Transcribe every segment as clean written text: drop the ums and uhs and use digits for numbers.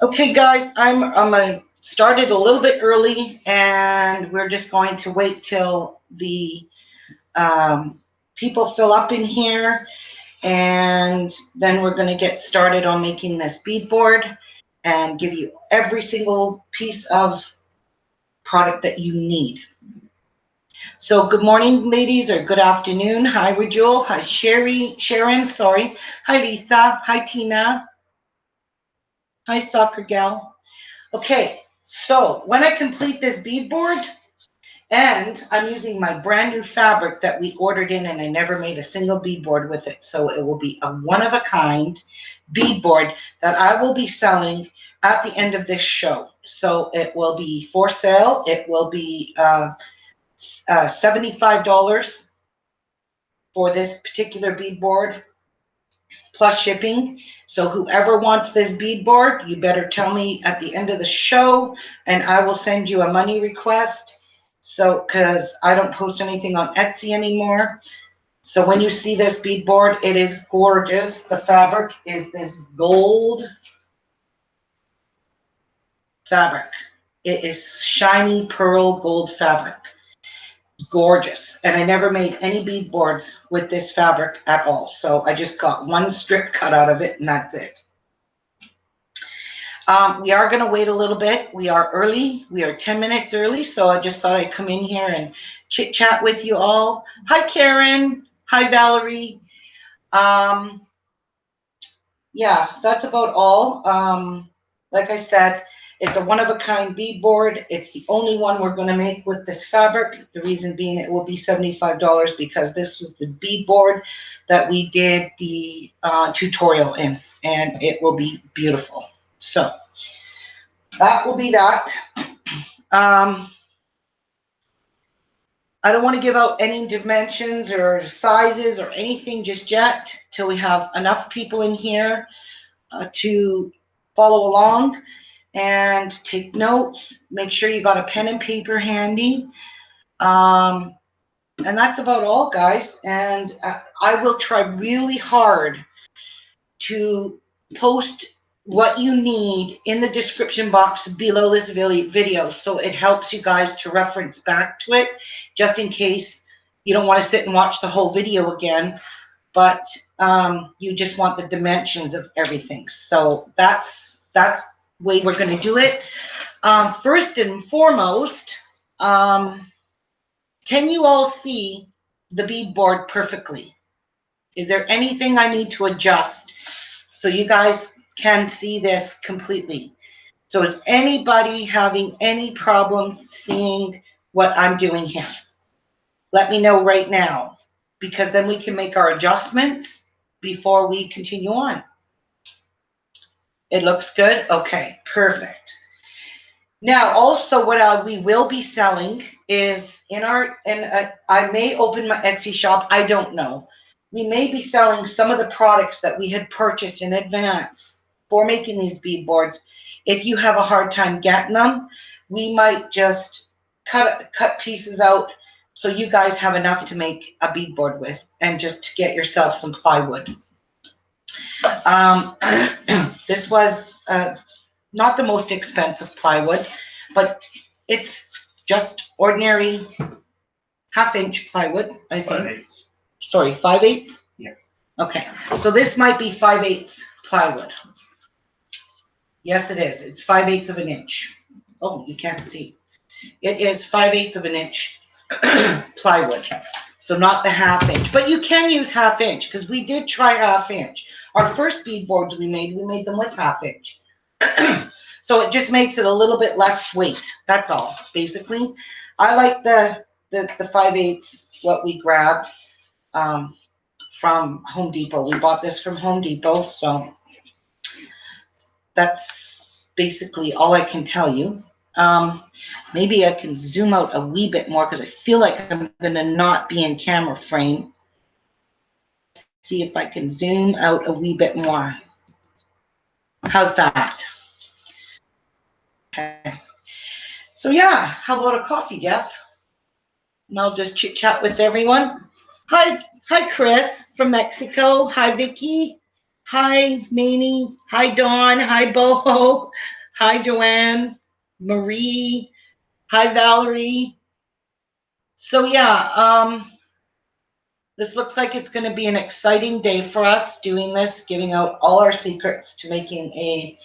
Okay, guys, I'm gonna start it a little bit early, and we're just going to wait till the people fill up in here, and then we're going to get started on making this beadboard and give you every single piece of product that you need. So good morning, ladies, or good afternoon. Hi, Rajul. Hi, Sharon, sorry. Hi, Lisa. Hi, Tina. Hi, Soccer Gal. Okay, so when I complete this beadboard, and I'm using my brand new fabric that we ordered in, and I never made a single beadboard with it. So it will be a one-of-a-kind beadboard that I will be selling at the end of this show. So it will be for sale. It will be $75 for this particular beadboard plus shipping. So whoever wants this beadboard, you better tell me at the end of the show, and I will send you a money request. So, because I don't post anything on Etsy anymore. So when you see this beadboard, it is gorgeous. The fabric is this gold fabric. It is shiny pearl gold fabric. Gorgeous. And I never made any beadboards with this fabric at all. So I just got one strip cut out of it, and that's it. We are going to wait a little bit. We are early. We are 10 minutes early, so I just thought I'd come in here and chit-chat with you all. Hi, Karen. Hi, Valerie. Yeah, that's about all. Like I said, it's a one-of-a-kind beadboard. It's the only one we're going to make with this fabric. The reason being it will be $75 because this was the beadboard that we did the tutorial in, and it will be beautiful. So that will be that. I don't want to give out any dimensions or sizes or anything just yet till we have enough people in here to follow along and take notes. Make sure you got a pen and paper handy. And that's about all, guys. And I will try really hard to post what you need in the description box below this video, so it helps you guys to reference back to it, just in case you don't want to sit and watch the whole video again, but you just want the dimensions of everything. So that's the way we're going to do it. First and foremost, can you all see the beadboard perfectly? Is there anything I need to adjust so you guys can see this completely? So is anybody having any problems seeing what I'm doing here? Let me know right now, because then we can make our adjustments before we continue on. It looks good? Okay, perfect. Now, also what we will be selling is I may open my Etsy shop, I don't know. We may be selling some of the products that we had purchased in advance for making these beadboards. If you have a hard time getting them, we might just cut pieces out so you guys have enough to make a beadboard with, and just to get yourself some plywood. This was not the most expensive plywood, but it's just ordinary half-inch plywood, I think. 5/8. Sorry, 5/8? Yeah. Okay, so this might be 5/8 plywood. Yes, it is. It's 5/8 of an inch. Oh, you can't see. It is 5/8 of an inch plywood. So not the half-inch, but you can use half-inch because we did try half-inch. Our first beadboards we made them with half-inch. So it just makes it a little bit less weight. That's all, basically. I like the 5/8 what we grabbed from Home Depot. We bought this from Home Depot, so that's basically all I can tell you. Maybe I can zoom out a wee bit more because I feel like I'm going to not be in camera frame. Let's see if I can zoom out a wee bit more. How's that? Okay. So yeah, how about a coffee, Jeff? And I'll just chit chat with everyone. Hi, Chris from Mexico. Hi, Vicky. Hi, Mamie. Hi, Dawn. Hi, Boho. Hi, Joanne. Marie. Hi, Valerie. So yeah, this looks like it's going to be an exciting day for us doing this, giving out all our secrets to making a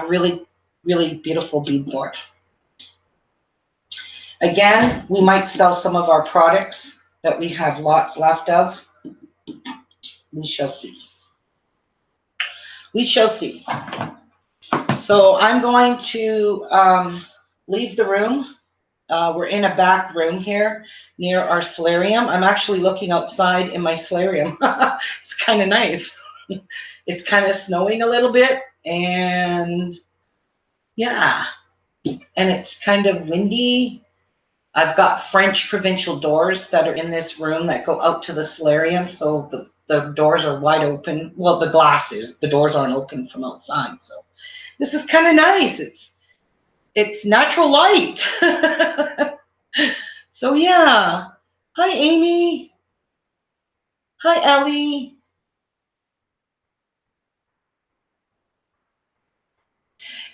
really, really beautiful beadboard. Again, we might sell some of our products that we have lots left of. We shall see. We shall see. So I'm going to leave the room. We're in a back room here near our solarium. I'm actually looking outside in my solarium. It's kind of nice. It's kind of snowing a little bit, and yeah, and it's kind of windy. I've got French provincial doors that are in this room that go out to the solarium, so the doors are wide open. Well, the glasses, the doors aren't open from outside, so this is kind of nice. It's natural light. So yeah. Hi, Amy. Hi, Ellie.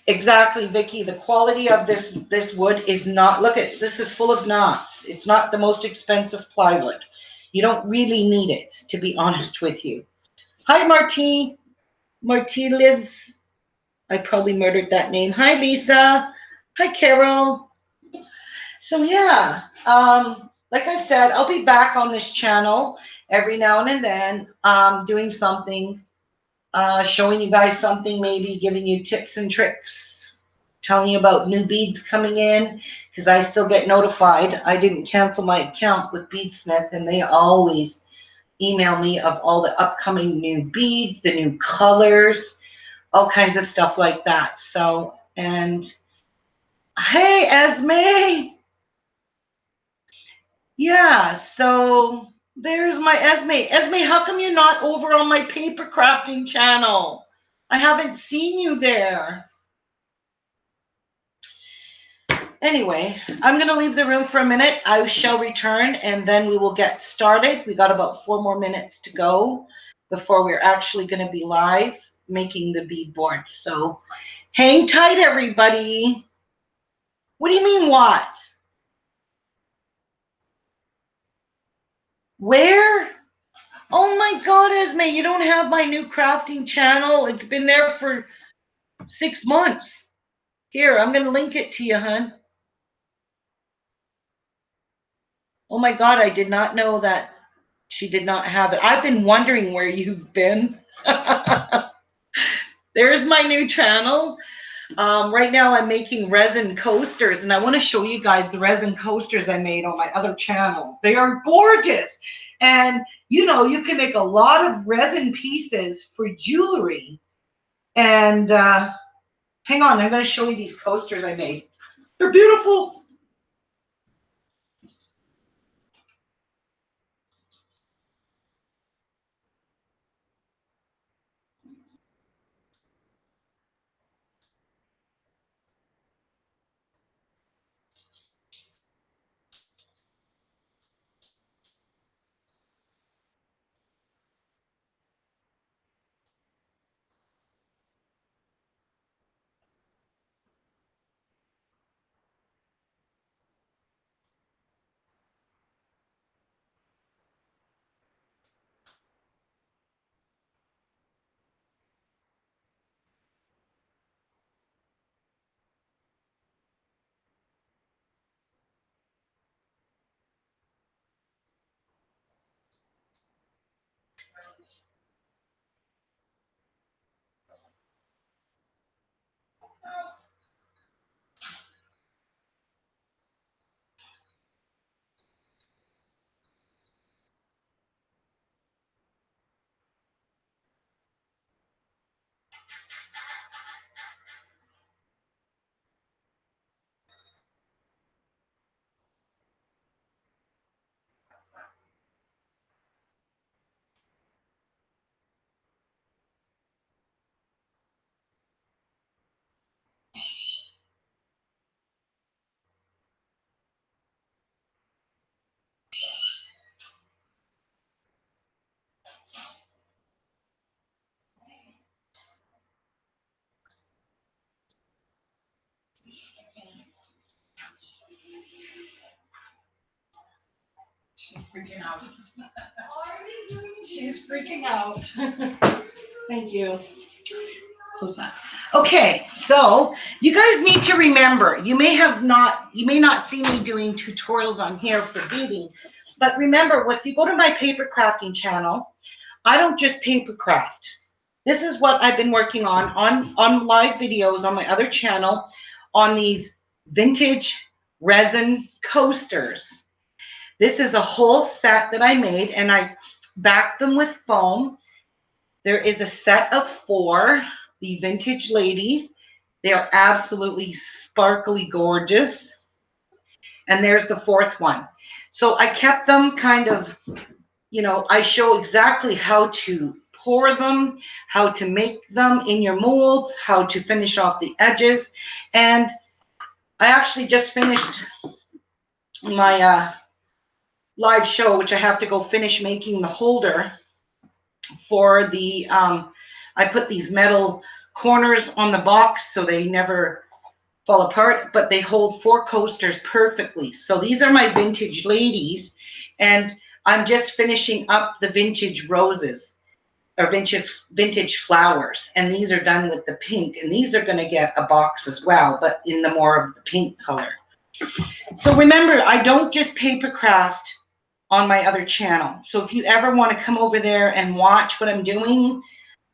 Exactly, Vicky. The quality of this wood is not. Look at this. Is full of knots. It's not the most expensive plywood. You don't really need it, to be honest with you. Hi, Martine. Martine Liz. I probably murdered that name. Hi, Lisa. Hi, Carol. So yeah, like I said, I'll be back on this channel every now and then, doing something, showing you guys something, maybe giving you tips and tricks, telling you about new beads coming in, because I still get notified. I didn't cancel my account with Beadsmith, and they always email me of all the upcoming new beads, the new colors, all kinds of stuff like that. So, and hey, Esme. Yeah, so there's my Esme. Esme, how come you're not over on my paper crafting channel? I haven't seen you there. Anyway, I'm going to leave the room for a minute. I shall return and then we will get started. We got about 4 more minutes to go before we're actually going to be live making the bead board. So hang tight, everybody. What do you mean, what? Where? Oh my God, Esme, you don't have my new crafting channel. It's been there for 6 months. Here, I'm going to link it to you, hon. Oh my God, I did not know that she did not have it. I've been wondering where you've been. There's my new channel. Right now I'm making resin coasters, and I want to show you guys the resin coasters I made on my other channel. They are gorgeous. And, you know, you can make a lot of resin pieces for jewelry. And hang on, I'm going to show you these coasters I made. They're beautiful. She's freaking out. She's freaking out. Thank you. Close that. Okay, so you guys need to remember, you may not see me doing tutorials on here for beading, but remember, if you go to my paper crafting channel, I don't just paper craft. This is what I've been working on live videos on my other channel on these vintage resin coasters. This is a whole set that I made, and I backed them with foam. There is a set of 4, the vintage ladies. They are absolutely sparkly gorgeous. And there's the 4th one. So I kept them kind of, I show exactly how to pour them, how to make them in your molds, how to finish off the edges. And I actually just finished my live show, which I have to go finish making the holder for the, I put these metal corners on the box so they never fall apart, but they hold 4 coasters perfectly. So these are my vintage ladies, and I'm just finishing up the vintage roses or vintage flowers, and these are done with the pink, and these are going to get a box as well, but in the more of the pink color. So remember, I don't just paper craft on my other channel. So if you ever want to come over there and watch what I'm doing,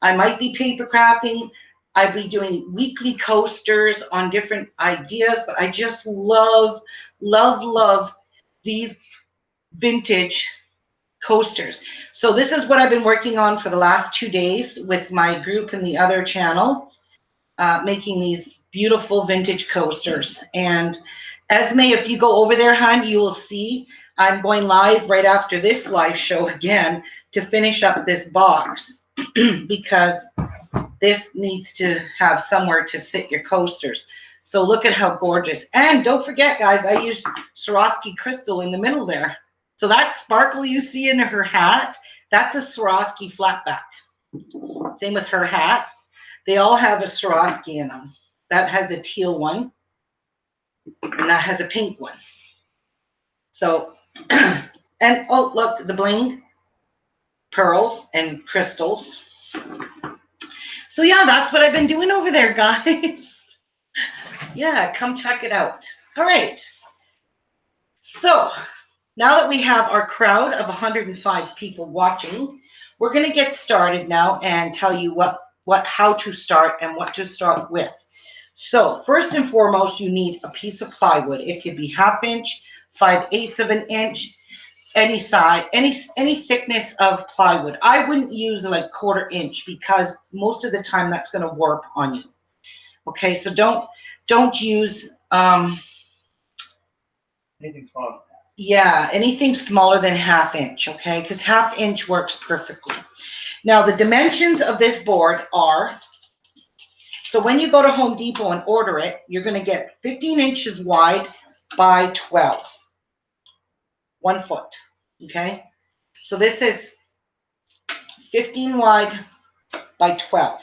I might be paper crafting. I'd be doing weekly coasters on different ideas, but I just love, love, love these vintage coasters. So this is what I've been working on for the last 2 days with my group and the other channel, making these beautiful vintage coasters. And Esme, if you go over there, hon, you will see I'm going live right after this live show again to finish up this box because this needs to have somewhere to sit your coasters. So look at how gorgeous. And don't forget, guys, I used Swarovski crystal in the middle there. So that sparkle you see in her hat, that's a Swarovski flatback. Same with her hat. They all have a Swarovski in them. That has a teal one, and that has a pink one. So, and oh, look, the bling, pearls and crystals. So yeah, that's what I've been doing over there, guys. Yeah, come check it out. All right. So now that we have our crowd of 105 people watching, we're going to get started now and tell you how to start and what to start with. So first and foremost, you need a piece of plywood. It could be 1/2 inch, 5/8 of an inch, any size, any thickness of plywood. I wouldn't use like 1/4 inch because most of the time that's going to warp on you. Okay, so don't use anything smaller. Yeah, anything smaller than 1/2 inch. Okay, because 1/2 inch works perfectly. Now the dimensions of this board are. So when you go to Home Depot and order it, you're going to get 15 inches wide by 12. 1 foot. Okay? So this is 15 wide by 12.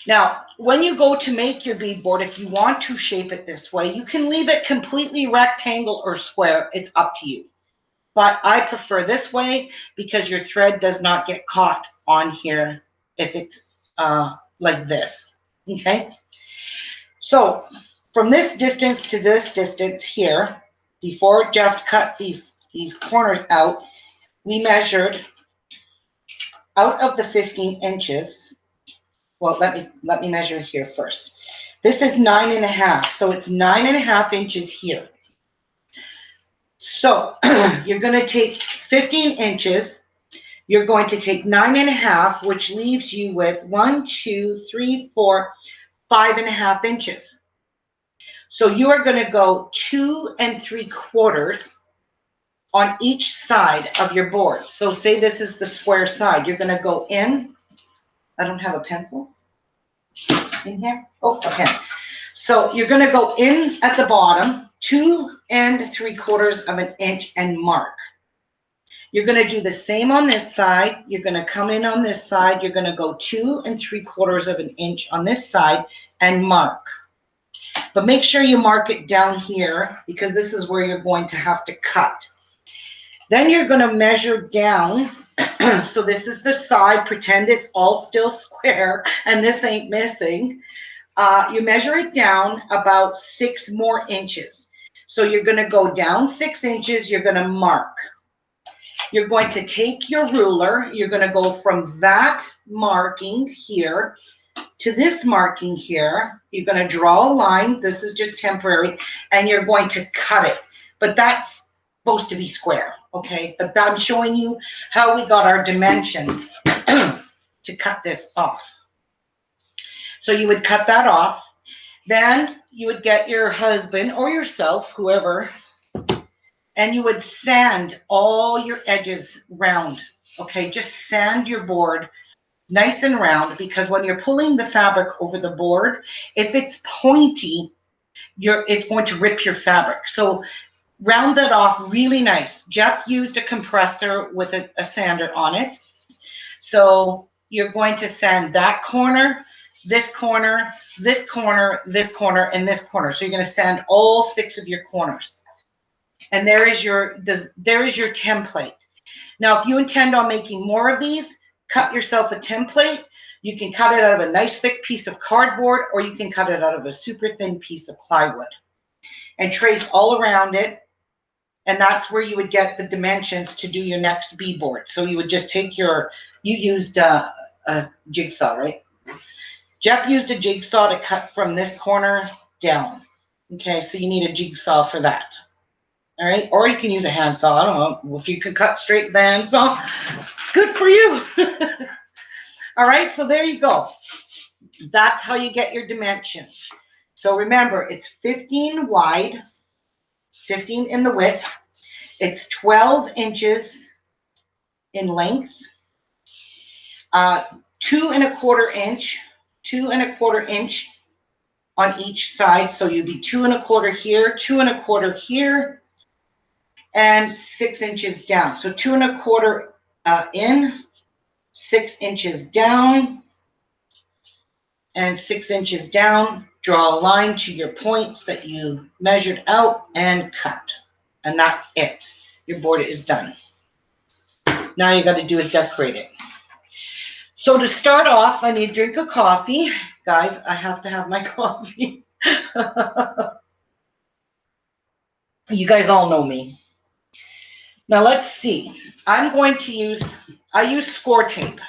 Now, when you go to make your bead board, if you want to shape it this way, you can leave it completely rectangle or square. It's up to you. But I prefer this way because your thread does not get caught on here if it's like this. Okay? So from this distance to this distance here, before Jeff cut these corners out, we measured out of the 15 inches. Well, let me measure here first. This is 9.5, so it's 9.5 inches here. So you're going to take 15 inches. You're going to take 9.5, which leaves you with 1, 2, 3, 4, 5.5 inches. So you are going to go 2 3/4 on each side of your board. So say this is the square side. You're going to go in. I don't have a pencil in here. Oh, okay. So you're going to go in at the bottom, 2 3/4 of an inch and mark. You're going to do the same on this side. You're going to come in on this side. You're going to go 2 3/4 of an inch on this side and mark. But make sure you mark it down here because this is where you're going to have to cut. Then you're going to measure down. So this is the side. Pretend it's all still square and this ain't missing. You measure it down about 6 more inches. So you're going to go down 6 inches. You're going to mark. You're going to take your ruler. You're going to go from that marking here to this marking here. You're going to draw a line. This is just temporary. And you're going to cut it. But that's supposed to be square, okay? But I'm showing you how we got our dimensions to cut this off. So you would cut that off. Then you would get your husband or yourself, whoever, and you would sand all your edges round, okay? Just sand your board nice and round, because when you're pulling the fabric over the board, if it's pointy, it's going to rip your fabric. So round that off really nice. Jeff used a compressor with a sander on it. So you're going to sand that corner, this corner, this corner, this corner, and this corner. So you're going to sand all 6 of your corners. And there is your template. Now, if you intend on making more of these, cut yourself a template. You can cut it out of a nice thick piece of cardboard, or you can cut it out of a super thin piece of plywood and trace all around it. And that's where you would get the dimensions to do your next bead board. So you would just take you used a jigsaw, right? Jeff used a jigsaw to cut from this corner down. Okay, so you need a jigsaw for that. All right, or you can use a handsaw. I don't know if you can cut straight with a handsaw. Good for you. All right, so there you go. That's how you get your dimensions. So remember, it's 15 wide, 15 in the width. It's 12 inches in length, 2 1/4 inch, 2 1/4 inch on each side. So you'd be 2 1/4 here, 2 1/4 here, and 6 inches down. So 2 1/4 in, 6 inches down, and 6 inches down. Draw a line to your points that you measured out and cut. And that's it. Your board is done. Now you got to do is decorate it. So to start off, I need a drink of coffee. Guys, I have to have my coffee. You guys all know me. Now let's see. I use score tape.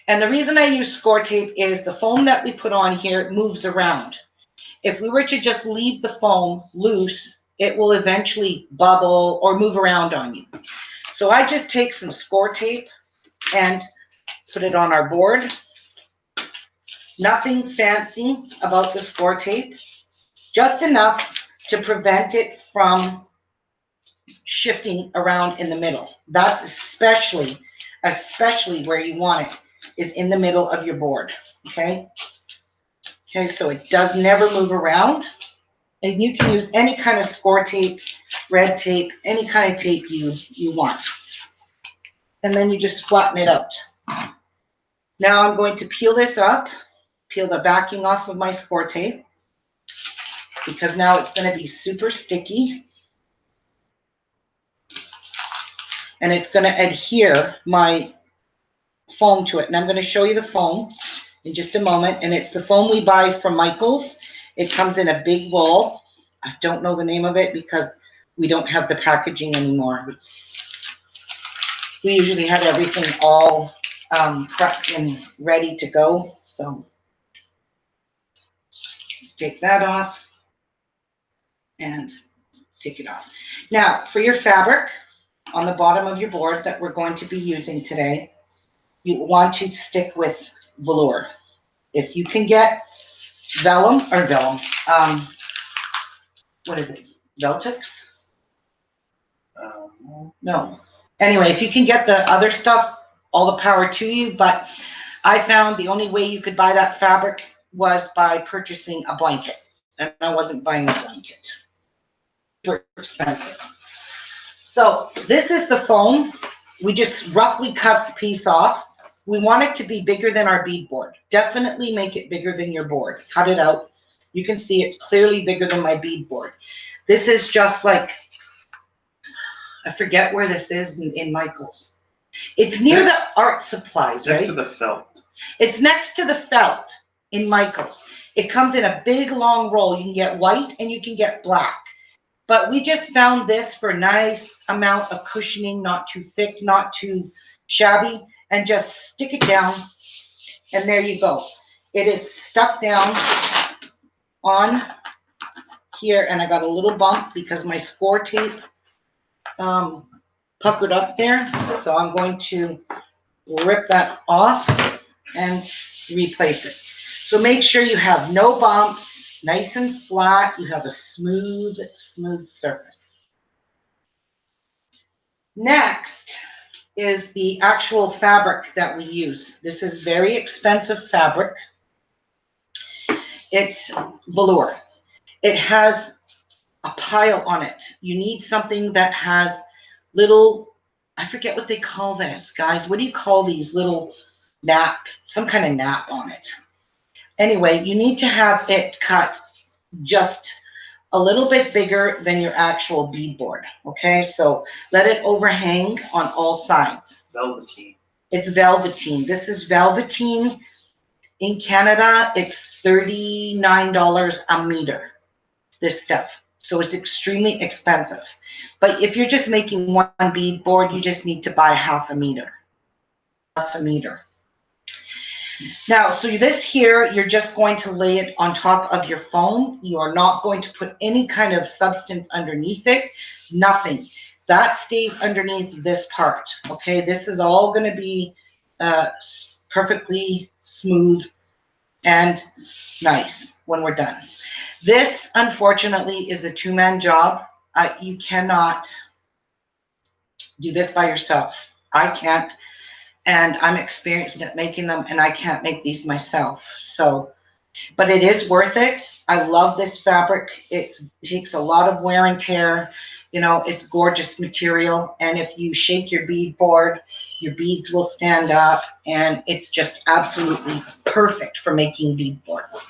And the reason I use score tape is the foam that we put on here moves around. If we were to just leave the foam loose, it will eventually bubble or move around on you. So I just take some score tape and put it on our board. Nothing fancy about the score tape, just enough to prevent it from shifting around in the middle. That's especially where you want it, is in the middle of your board, okay? Okay, so it does never move around. And you can use any kind of score tape, red tape, any kind of tape you want. And then you just flatten it out. Now I'm going to peel this up, peel the backing off of my score tape, because now it's going to be super sticky. And it's going to adhere my foam to it. And I'm going to show you the foam in just a moment. And it's the foam we buy from Michael's. It comes in a big roll. I don't know the name of it because we don't have the packaging anymore. We usually had everything all prepped and ready to go. So let's take that off and take it off. Now, for your fabric on the bottom of your board that we're going to be using today, you want to stick with velour. If you can get vellum, what is it? Veltex? No. Anyway, if you can get the other stuff, all the power to you. But I found the only way you could buy that fabric was by purchasing a blanket. And I wasn't buying a blanket. Super expensive. So this is the foam. We just roughly cut the piece off. We want it to be bigger than our bead board. Definitely make it bigger than your board. Cut it out. You can see it's clearly bigger than my bead board. This is just like I forget where this is in Michael's. It's near the art supplies, right? Next to the felt. It's next to the felt in Michael's. It comes in a big long roll. You can get white and you can get black. But we just found this for a nice amount of cushioning, not too thick, not too shabby, and just stick it down, and there you go. It is stuck down on here, and I got a little bump because my score tape puckered up there. So I'm going to rip that off and replace it. So make sure you have no bumps, nice and flat. You have a smooth surface. Next is the actual fabric that we use. This is very expensive fabric. It's velour. It has a pile on it. You need something that has little, I forget what they call this, guys. What do you call these little nap, some kind of nap on it? Anyway, you need to have it cut just a little bit bigger than your actual beadboard, okay? So let it overhang on all sides. Velveteen. It's velveteen. This is velveteen. In Canada, it's $39 a meter, this stuff. So it's extremely expensive. But if you're just making one beadboard, you just need to buy half a meter. Half a meter. Now, so this here, you're just going to lay it on top of your foam. You are not going to put any kind of substance underneath it, nothing. That stays underneath this part, okay? This is all going to be perfectly smooth and nice when we're done. This, unfortunately, is a two-man job. You cannot do this by yourself. I can't. And I'm experienced at making them, and I can't make these myself. So, but it is worth it. I love this fabric. It takes a lot of wear and tear. You know, it's gorgeous material. And if you shake your beadboard, your beads will stand up, and it's just absolutely perfect for making beadboards.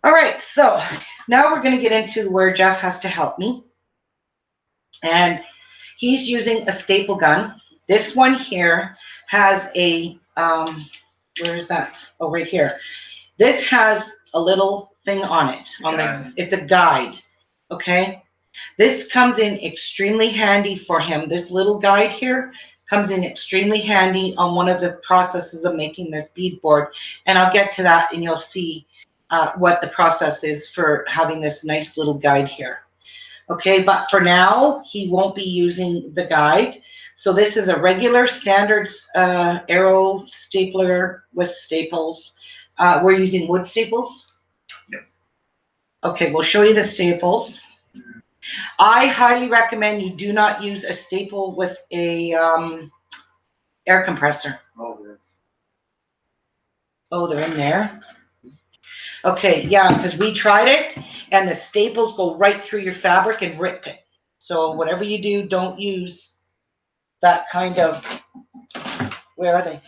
All right, so now we're going to get into where Jeff has to help me. And he's using a staple gun. This one here has a, where is that? Oh, right here. This has a little thing on it. It's a guide, okay? This comes in extremely handy for him. This little guide here comes in extremely handy on one of the processes of making this beadboard. And I'll get to that and you'll see what the process is for having this nice little guide here. Okay, but for now, he won't be using the guide. So this is a regular standard arrow stapler with staples. We're using wood staples? Yep. Okay, we'll show you the staples. I highly recommend you do not use a staple with a air compressor. Oh, they're in there? Okay, yeah, because we tried it, and the staples go right through your fabric and rip it. So whatever you do, don't use that kind of, where are they?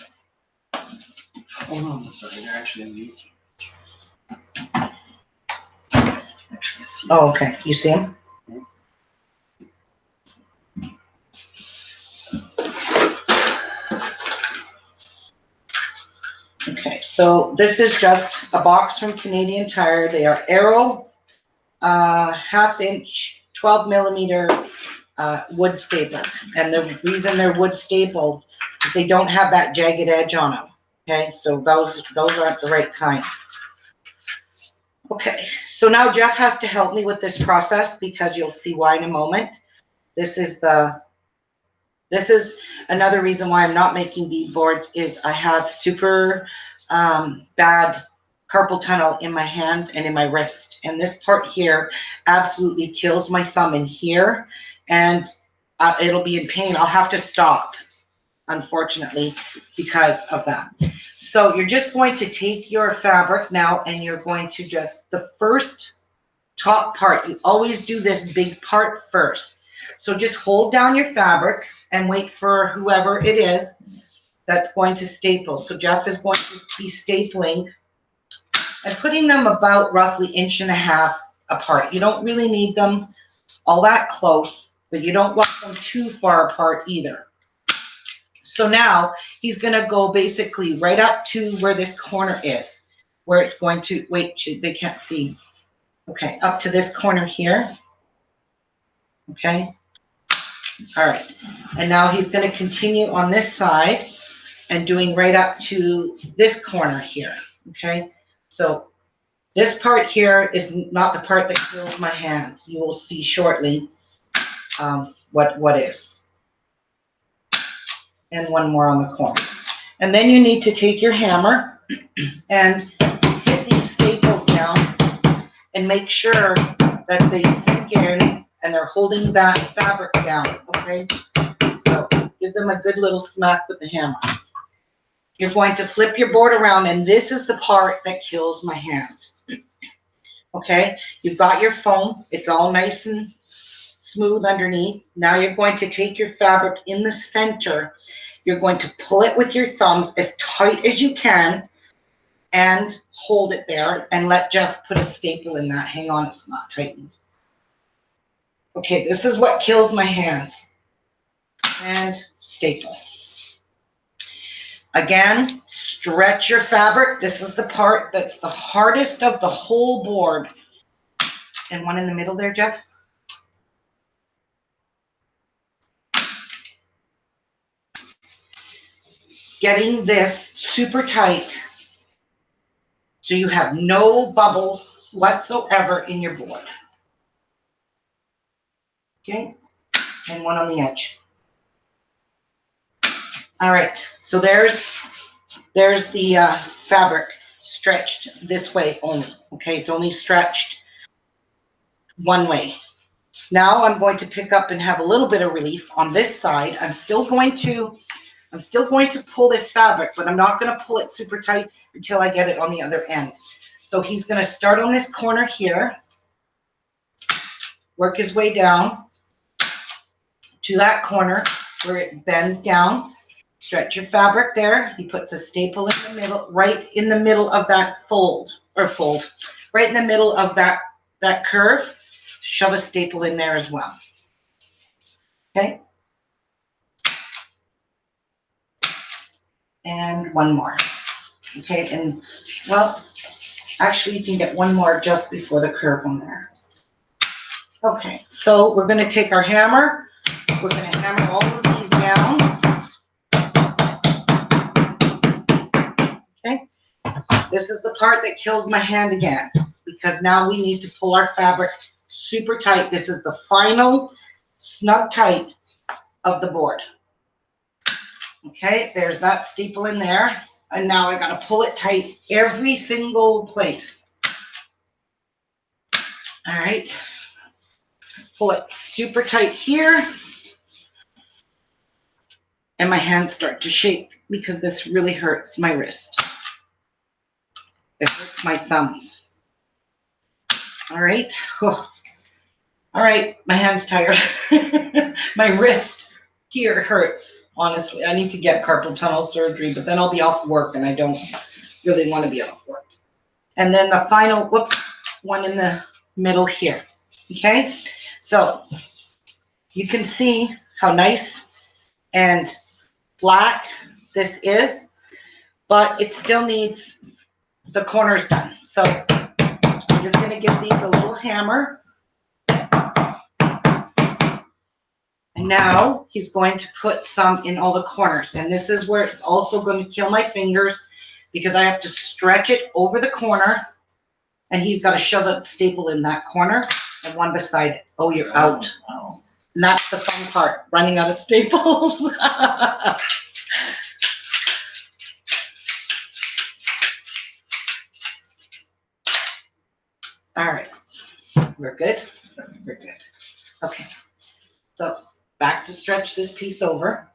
Oh, no, sorry, they're actually in YouTube. Oh, okay, you see them? Okay, so this is just a box from Canadian Tire. They are Arrow, half-inch, 12 millimeter wood staples. And the reason they're wood stapled is they don't have that jagged edge on them. Okay, so those aren't the right kind. Okay, so now Jeff has to help me with this process because you'll see why in a moment. This is another reason why I'm not making beadboards is I have super bad carpal tunnel in my hands and in my wrist. And this part here absolutely kills my thumb in here, and it'll be in pain. I'll have to stop, unfortunately, because of that. So you're just going to take your fabric now and you're going to just, the first top part, you always do this big part first. So just hold down your fabric and wait for whoever it is that's going to staple. So Jeff is going to be stapling and putting them about roughly 1.5 inches apart. You don't really need them all that close. but you don't want them too far apart either. So now he's going to go basically right up to where this corner is, where it's going to, wait, they can't see. Okay, up to this corner here. Okay, all right. And now he's going to continue on this side and doing right up to this corner here. Okay, so this part here is not the part that kills my hands. You will see shortly what is. And one more on the corner. And then you need to take your hammer and hit these staples down and make sure that they sink in and they're holding that fabric down, okay? So give them a good little smack with the hammer. You're going to flip your board around, and this is the part that kills my hands. Okay, you've got your foam. It's all nice and smooth underneath. Now you're going to take your fabric in the center. You're going to pull it with your thumbs as tight as you can and hold it there and let Jeff put a staple in that. Hang on, it's not tightened. Okay, this is what kills my hands. And staple. Again, stretch your fabric. This is the part that's the hardest of the whole board. And one in the middle there, Jeff. Getting this super tight so you have no bubbles whatsoever in your board. Okay, and one on the edge. All right, so there's the fabric stretched this way only. Okay, it's only stretched one way. Now I'm going to pick up and have a little bit of relief on this side. I'm still going to pull this fabric, but I'm not going to pull it super tight until I get it on the other end. So he's going to start on this corner here, work his way down to that corner where it bends down. Stretch your fabric there. He puts a staple in the middle, right in the middle of that fold, right in the middle of that curve. Shove a staple in there as well. Okay. And one more. Okay, and well, actually you can get one more just before the curve on there. Okay, so we're going to take our hammer. We're going to hammer all of these down. Okay, this is the part that kills my hand again, because now we need to pull our fabric super tight. This is the final snug tight of the board. Okay, there's that staple in there. And now I got to pull it tight every single place. All right, pull it super tight here. And my hands start to shake because this really hurts my wrist. It hurts my thumbs. All right. Oh. All right, my hand's tired. My wrist here hurts, honestly. I need to get carpal tunnel surgery, but then I'll be off work, and I don't really want to be off work. And then the final, one in the middle here. Okay, so you can see how nice and flat this is, but it still needs the corners done. So I'm just going to give these a little hammer. And now he's going to put some in all the corners. And this is where it's also going to kill my fingers, because I have to stretch it over the corner, and he's got to shove a staple in that corner and one beside it. Oh, you're out. Wow. And that's the fun part, running out of staples. All right, we're good? We're good. Okay, so back to stretch this piece over,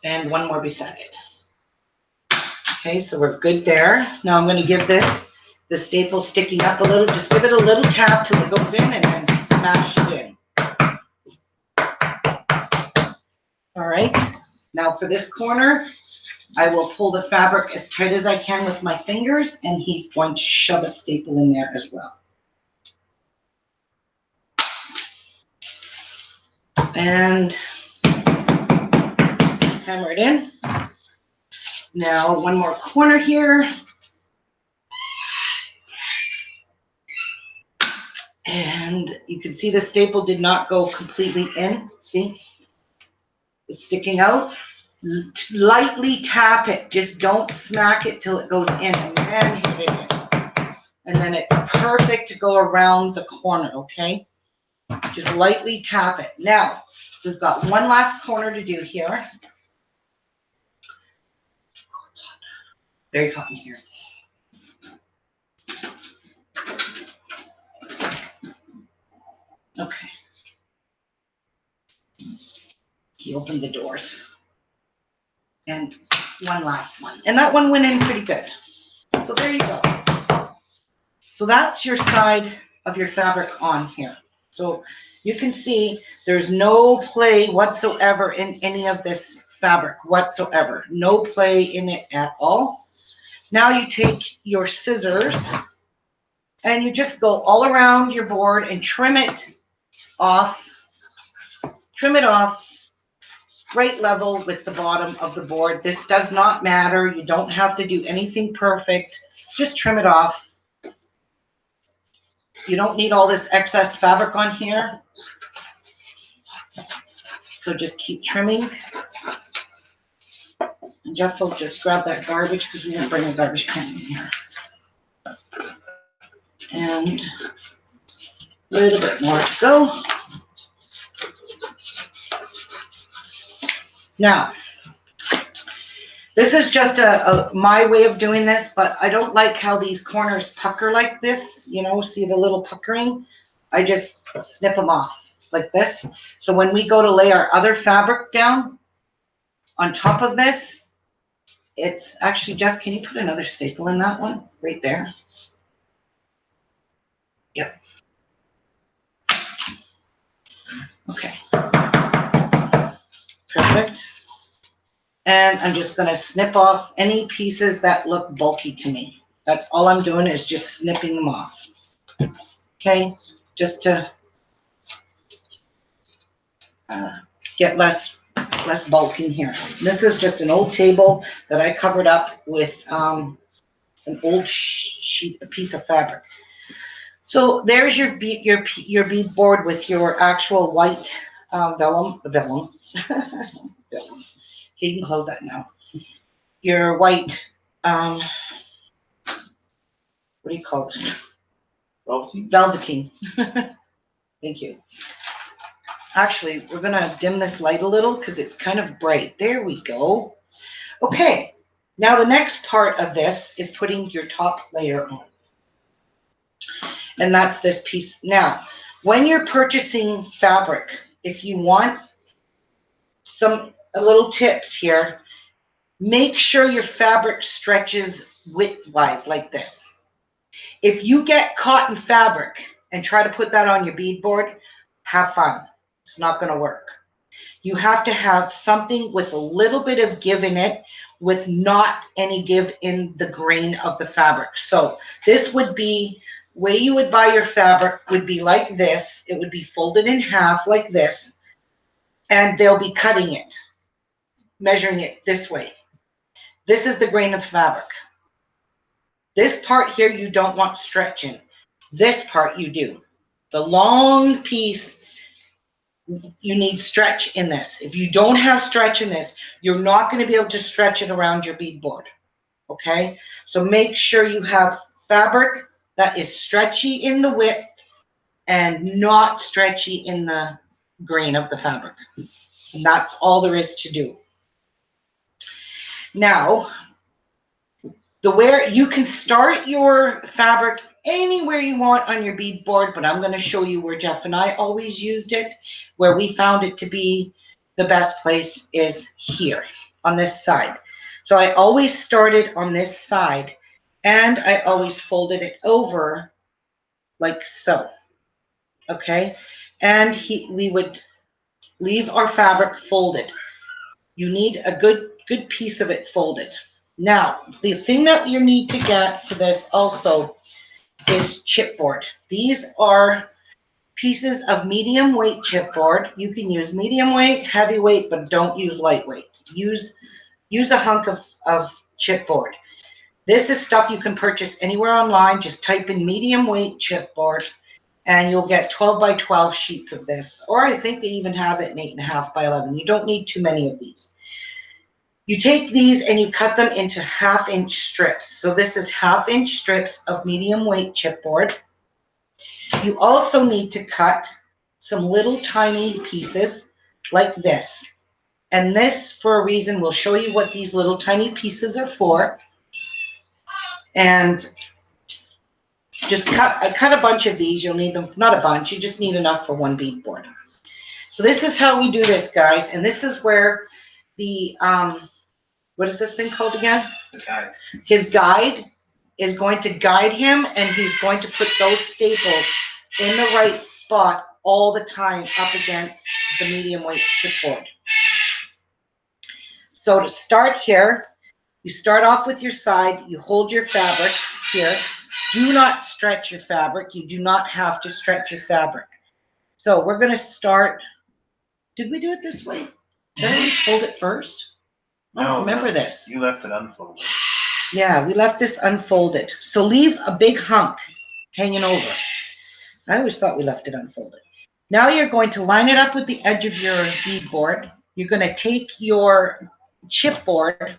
and one more beside it. Okay, so we're good there. Now I'm going to give this, the staple sticking up a little, just give it a little tap till it goes in, and then smash it in. All right, now for this corner, I will pull the fabric as tight as I can with my fingers, and he's going to shove a staple in there as well. and hammer it in. Now one more corner here. And you can see the staple did not go completely in. See? It's sticking out. Lightly tap it. Just don't smack it till it goes in, and then hit it in. And then it's perfect to go around the corner, okay? Just lightly tap it. Now, we've got one last corner to do here. Very hot in here. Okay. He opened the doors. And one last one. And that one went in pretty good. So there you go. So that's your side of your fabric on here. So you can see there's no play whatsoever in any of this fabric whatsoever. No play in it at all. Now you take your scissors and you just go all around your board and trim it off. Trim it off right level with the bottom of the board. This does not matter. You don't have to do anything perfect. Just trim it off. You don't need all this excess fabric on here. So just keep trimming. And Jeff will just grab that garbage because we didn't bring a garbage can in here. And a little bit more to go. Now, this is just my way of doing this, but I don't like how these corners pucker like this. You know, see the little puckering? I just snip them off like this. So when we go to lay our other fabric down on top of this, it's actually, Jeff, can you put another staple in that one right there? Yep. Okay. Perfect. And I'm just going to snip off any pieces that look bulky to me. That's all I'm doing is just snipping them off. Okay, just to get less bulk in here. This is just an old table that I covered up with an old piece of fabric. So there's your bead board with your actual white vellum. Vellum. You can close that now. Your white, what do you call this? Velveteen. Velveteen. Thank you. Actually, we're going to dim this light a little because it's kind of bright. There we go. Okay, now the next part of this is putting your top layer on. And that's this piece. Now, when you're purchasing fabric, if you want some little tips here, make sure your fabric stretches width-wise like this. If you get cotton fabric and try to put that on your beadboard, have fun. It's not going to work. You have to have something with a little bit of give in it, with not any give in the grain of the fabric. So this would be, way you would buy your fabric would be like this. It would be folded in half like this, and they'll be cutting it, measuring it this way. This is the grain of fabric. This part here you don't want stretching. This part you do. The long piece, you need stretch in this. If you don't have stretch in this, you're not going to be able to stretch it around your beadboard. Okay? So make sure you have fabric that is stretchy in the width and not stretchy in the grain of the fabric. And that's all there is to do. Now, where you can start your fabric anywhere you want on your beadboard, but I'm going to show you where Jeff and I always used it. Where we found it to be the best place is here on this side. So I always started on this side, and I always folded it over like so. Okay, and we would leave our fabric folded. You need a good piece of it folded. Now, the thing that you need to get for this also is chipboard. These are pieces of medium weight chipboard. You can use medium weight, heavy weight, but don't use lightweight. Use a hunk of chipboard. This is stuff you can purchase anywhere online. Just type in medium weight chipboard and you'll get 12 by 12 sheets of this. Or I think they even have it in 8.5 by 11. You don't need too many of these. You take these and you cut them into 1/2 inch strips. So this is 1/2 inch strips of medium weight chipboard. You also need to cut some little tiny pieces like this. And this, for a reason, we'll show you what these little tiny pieces are for. And just cut a bunch of these. You'll need them, not a bunch, you just need enough for one beadboard. So this is how we do this, guys. And this is where the, what is this thing called again? The guide. His guide is going to guide him, and he's going to put those staples in the right spot all the time up against the medium weight chipboard. So to start here, you start off with your side, you hold your fabric here. Do not stretch your fabric. You do not have to stretch your fabric. So we're going to start. Did we do it this way? Did I just fold it first? I don't remember this. You left it unfolded. Yeah, we left this unfolded. So leave a big hunk hanging over. I always thought we left it unfolded. Now you're going to line it up with the edge of your beadboard. You're going to take your chipboard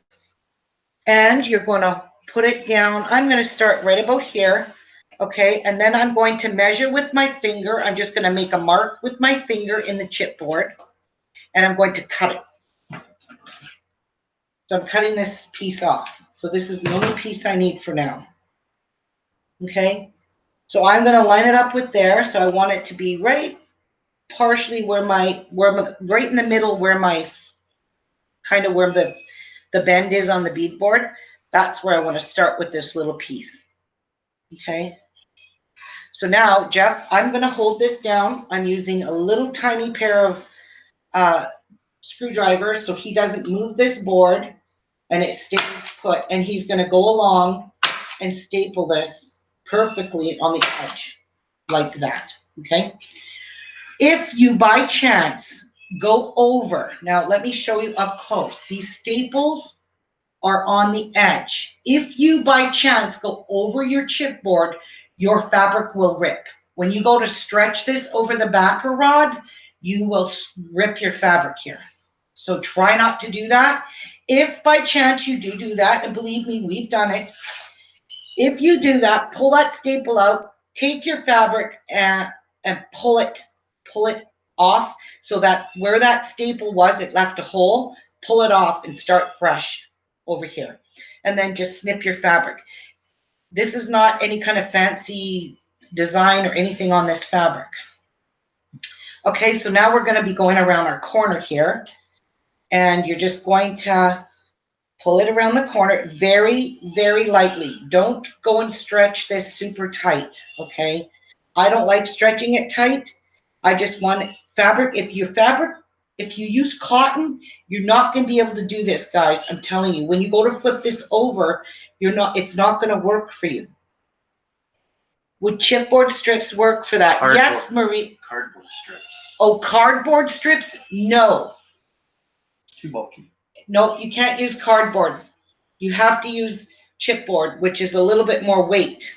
and you're going to put it down. I'm going to start right about here, okay? And then I'm going to measure with my finger. I'm just going to make a mark with my finger in the chipboard, and I'm going to cut it. So I'm cutting this piece off. So this is the only piece I need for now, okay? So I'm going to line it up with there. So I want it to be right partially right in the middle where my, kind of where the bend is on the beadboard. That's where I want to start with this little piece. Okay. So now, Jeff, I'm going to hold this down. I'm using a little tiny pair of screwdrivers so he doesn't move this board and it stays put. And he's going to go along and staple this perfectly on the edge like that. Okay. If you by chance go over, now let me show you up close. These staples are on the edge. If you by chance go over your chipboard, your fabric will rip. When you go to stretch this over the backer rod, you will rip your fabric here. So try not to do that. If by chance you do that, and believe me, we've done it. If you do that, pull that staple out, take your fabric and pull it off so that where that staple was, it left a hole. Pull it off and start fresh over here, and then just snip your fabric. This is not any kind of fancy design or anything on this fabric. Okay, so now we're going to be going around our corner here, and you're just going to pull it around the corner very, very lightly. Don't go and stretch this super tight, okay? I don't like stretching it tight. I just want fabric. If you use cotton, you're not going to be able to do this, guys. I'm telling you. When you go to flip this over, it's not going to work for you. Would chipboard strips work for that? Cardboard. Yes, Marie. Cardboard strips. Oh, cardboard strips? No. Too bulky. Nope, you can't use cardboard. You have to use chipboard, which is a little bit more weight.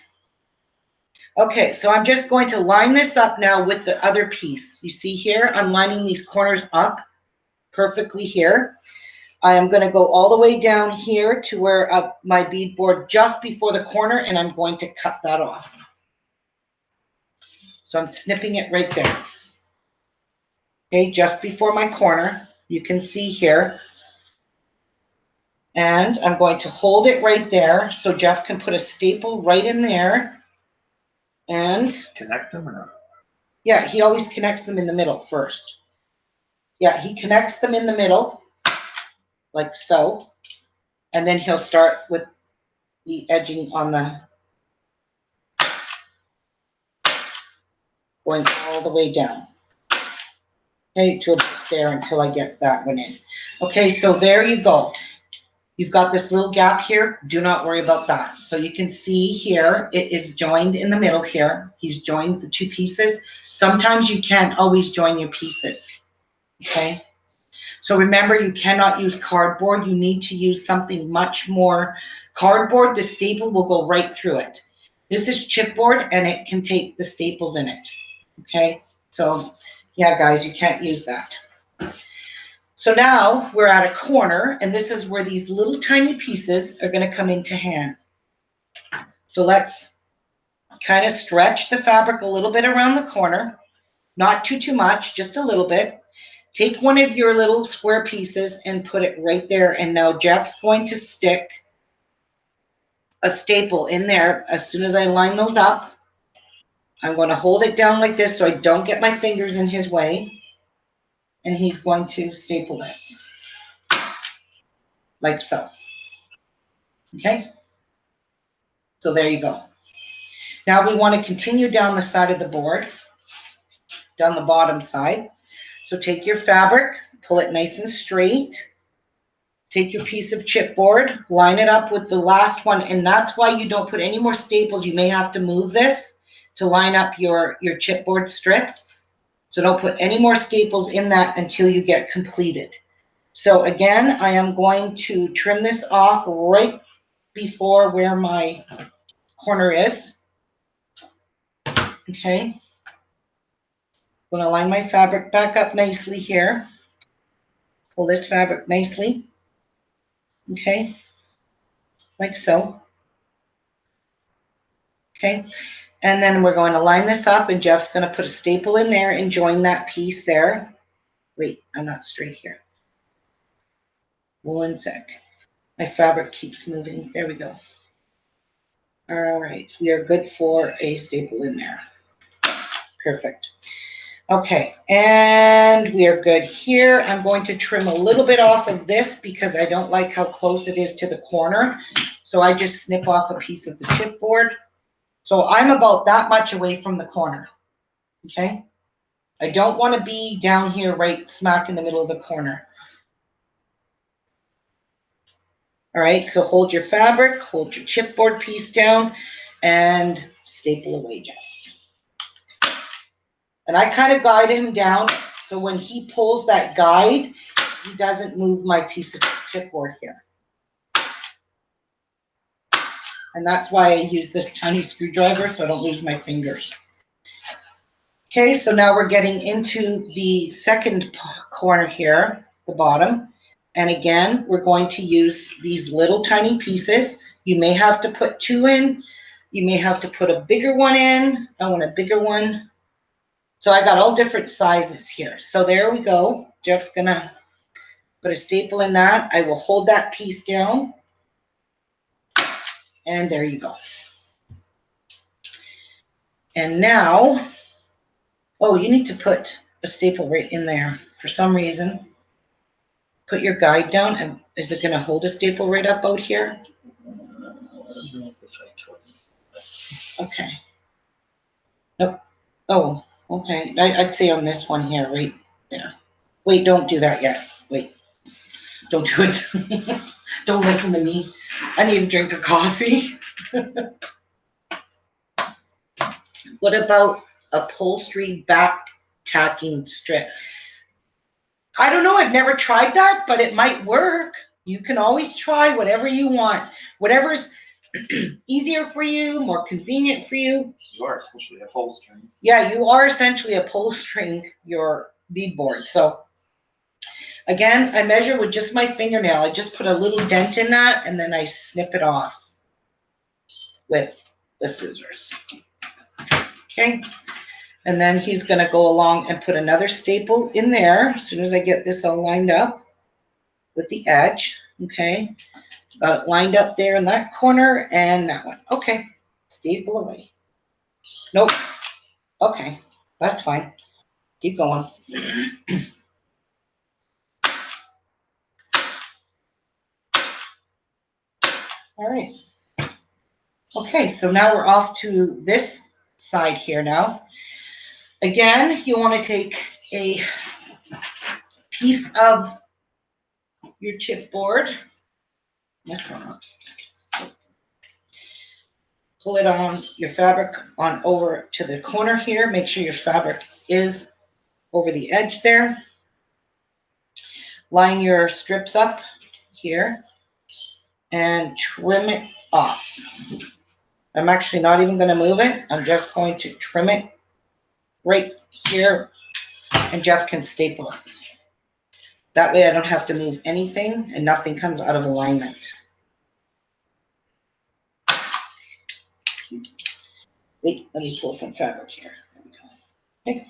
Okay, so I'm just going to line this up now with the other piece. You see here, I'm lining these corners up perfectly here. I am going to go all the way down here to where my beadboard just before the corner, and I'm going to cut that off. So I'm snipping it right there. Okay, just before my corner, you can see here. And I'm going to hold it right there so Jeff can put a staple right in there. And connect them or not? Yeah, he always connects them in the middle first. Yeah, he connects them in the middle, like so. And then he'll start with the edging on the, going all the way down. Okay, to there until I get that one in. Okay, so there you go. You've got this little gap here. Do not worry about that. So you can see here, it is joined in the middle here. He's joined the two pieces. Sometimes you can't always join your pieces, okay? So remember, you cannot use cardboard. You need to use something much more. Cardboard, the staple will go right through it. This is chipboard, and it can take the staples in it, okay? So yeah, guys, you can't use that. So now we're at a corner, and this is where these little tiny pieces are going to come into hand. So let's kind of stretch the fabric a little bit around the corner, not too much, just a little bit. Take one of your little square pieces and put it right there. And now Jeff's going to stick a staple in there. As soon as I line those up, I'm going to hold it down like this so I don't get my fingers in his way. And he's going to staple this, like so. Okay? So there you go. Now we want to continue down the side of the board, down the bottom side. So take your fabric, pull it nice and straight. Take your piece of chipboard, line it up with the last one, and that's why you don't put any more staples. You may have to move this to line up your chipboard strips. So don't put any more staples in that until you get completed. So again, I am going to trim this off right before where my corner is. Okay. I'm going to line my fabric back up nicely here. Pull this fabric nicely. Okay. Like so. Okay. And then we're going to line this up, and Jeff's going to put a staple in there and join that piece there. Wait, I'm not straight here. 1 sec. My fabric keeps moving. There we go. All right, we are good for a staple in there. Perfect. Okay, and we are good here. I'm going to trim a little bit off of this because I don't like how close it is to the corner. So I just snip off a piece of the chipboard. So I'm about that much away from the corner. Okay. I don't want to be down here right smack in the middle of the corner. All right, so hold your fabric, hold your chipboard piece down, and staple away, Jeff. And I kind of guide him down, so when he pulls that guide, he doesn't move my piece of chipboard here. And that's why I use this tiny screwdriver, so I don't lose my fingers. Okay, so now we're getting into the second corner here, the bottom. And again, we're going to use these little tiny pieces. You may have to put 2 in. You may have to put a bigger one in. I want a bigger one. So I got all different sizes here. So there we go. Jeff's going to put a staple in that. I will hold that piece down. And there you go. And now, oh, you need to put a staple right in there for some reason. Put your guide down, and is it going to hold a staple right up out here? Okay. Nope. Oh, okay. I'd say on this one here, right there. Wait, don't do that yet. Wait. Don't do it. Don't listen to me. I need a drink of coffee. What about upholstery back tacking strip? I don't know. I've never tried that, but it might work. You can always try whatever you want. Whatever's easier for you, more convenient for you. You are essentially upholstering. Yeah, you are essentially upholstering your beadboard. So again, I measure with just my fingernail. I just put a little dent in that, and then I snip it off with the scissors. Okay. And then he's going to go along and put another staple in there as soon as I get this all lined up with the edge. Okay. Got it lined up there in that corner and that one. Okay. Staple away. Nope. Okay. That's fine. Keep going. All right. Okay, so now we're off to this side here now. Again, you want to take a piece of your chipboard This one ups. Pull it on your fabric on over to the corner here. Make sure your fabric is over the edge there. Line your strips up here and trim it off. I'm actually not even going to move it. I'm just going to trim it right here, and Jeff can staple it. That way I don't have to move anything and nothing comes out of alignment. Wait, let me pull some fabric here. There we go. Okay.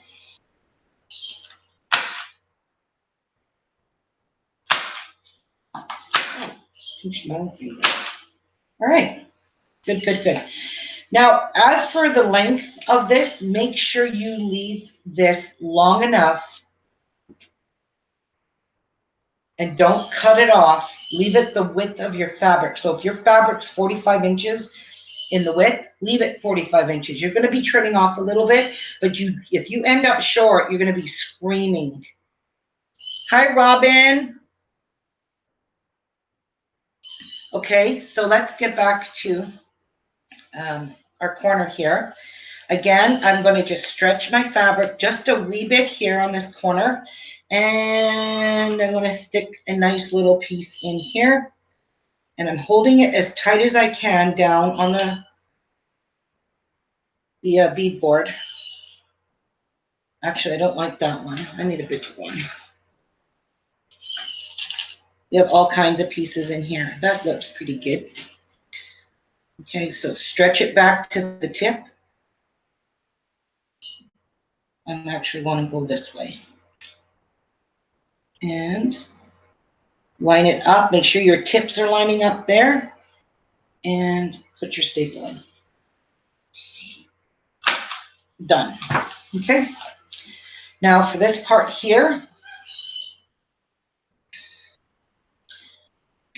All right, good, good, good. Now, as for the length of this, make sure you leave this long enough and don't cut it off. Leave it the width of your fabric. So if your fabric's 45 inches in the width, leave it 45 inches. You're going to be trimming off a little bit, but if you end up short, you're going to be screaming. Hi, Robin. Okay, so let's get back to our corner here. Again, I'm going to just stretch my fabric just a wee bit here on this corner. And I'm going to stick a nice little piece in here. And I'm holding it as tight as I can down on the bead board. Actually, I don't like that one. I need a bigger one. You have all kinds of pieces in here. That looks pretty good. Okay, so stretch it back to the tip. I'm actually want to go this way. And line it up. Make sure your tips are lining up there. And put your staple in. Done. Okay. Now for this part here.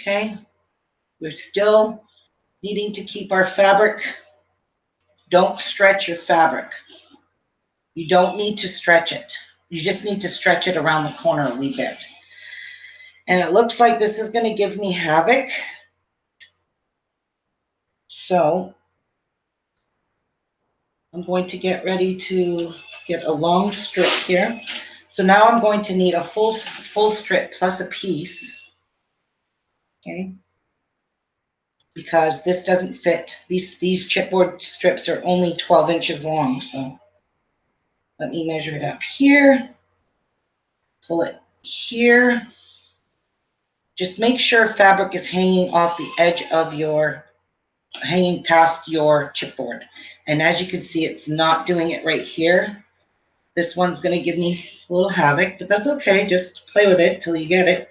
Okay. We're still needing to keep our fabric. Don't stretch your fabric. You don't need to stretch it. You just need to stretch it around the corner a wee bit. And it looks like this is going to give me havoc. So I'm going to get ready to get a long strip here. So now I'm going to need a full strip plus a piece. Okay. Because this doesn't fit. These chipboard strips are only 12 inches long. So let me measure it up here. Pull it here. Just make sure fabric is hanging off the edge of hanging past your chipboard. And as you can see, it's not doing it right here. This one's going to give me a little havoc, but that's okay. Just play with it till you get it.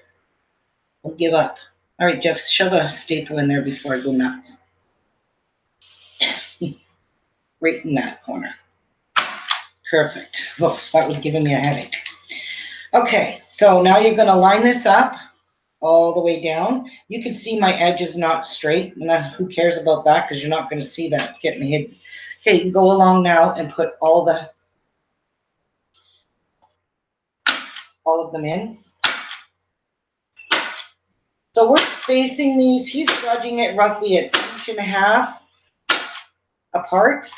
Don't give up. All right, Jeff, shove a staple in there before I go nuts. Right in that corner. Perfect. Oh, that was giving me a headache. Okay, so now you're going to line this up all the way down. You can see my edge is not straight. Who cares about that? Because you're not going to see that. It's getting hidden. Okay, you can go along now and put all of them in. So we're spacing these. He's judging it roughly at 1.5 inches apart.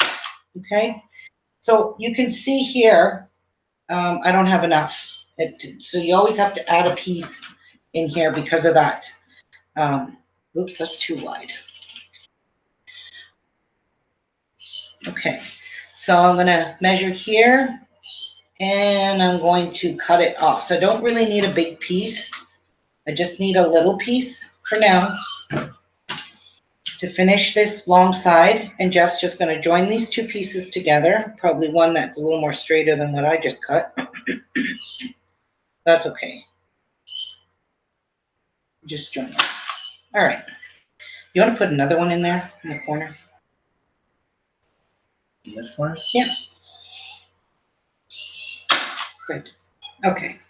Okay, so you can see here, I don't have enough. So you always have to add a piece in here because of that. Oops, that's too wide. Okay, so I'm going to measure here and I'm going to cut it off. So I don't really need a big piece. I just need a little piece for now to finish this long side. And Jeff's just going to join these two pieces together. Probably one that's a little more straighter than what I just cut. That's okay. Just join it. All right. You want to put another one in there in the corner? In this corner? Yeah. Good. Okay.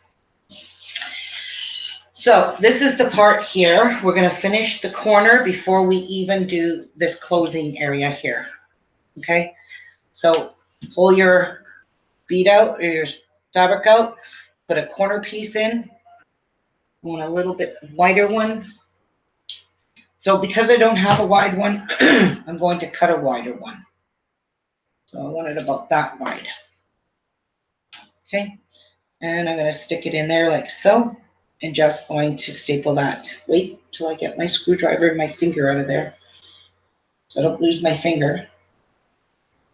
So this is the part here. We're going to finish the corner before we even do this closing area here. Okay. So pull your bead out or your fabric out. Put a corner piece in. I want a little bit wider one. So because I don't have a wide one, I'm going to cut a wider one. So I want it about that wide. Okay, and I'm going to stick it in there like so, and just going to staple that. Wait till I get my screwdriver and my finger out of there so I don't lose my finger.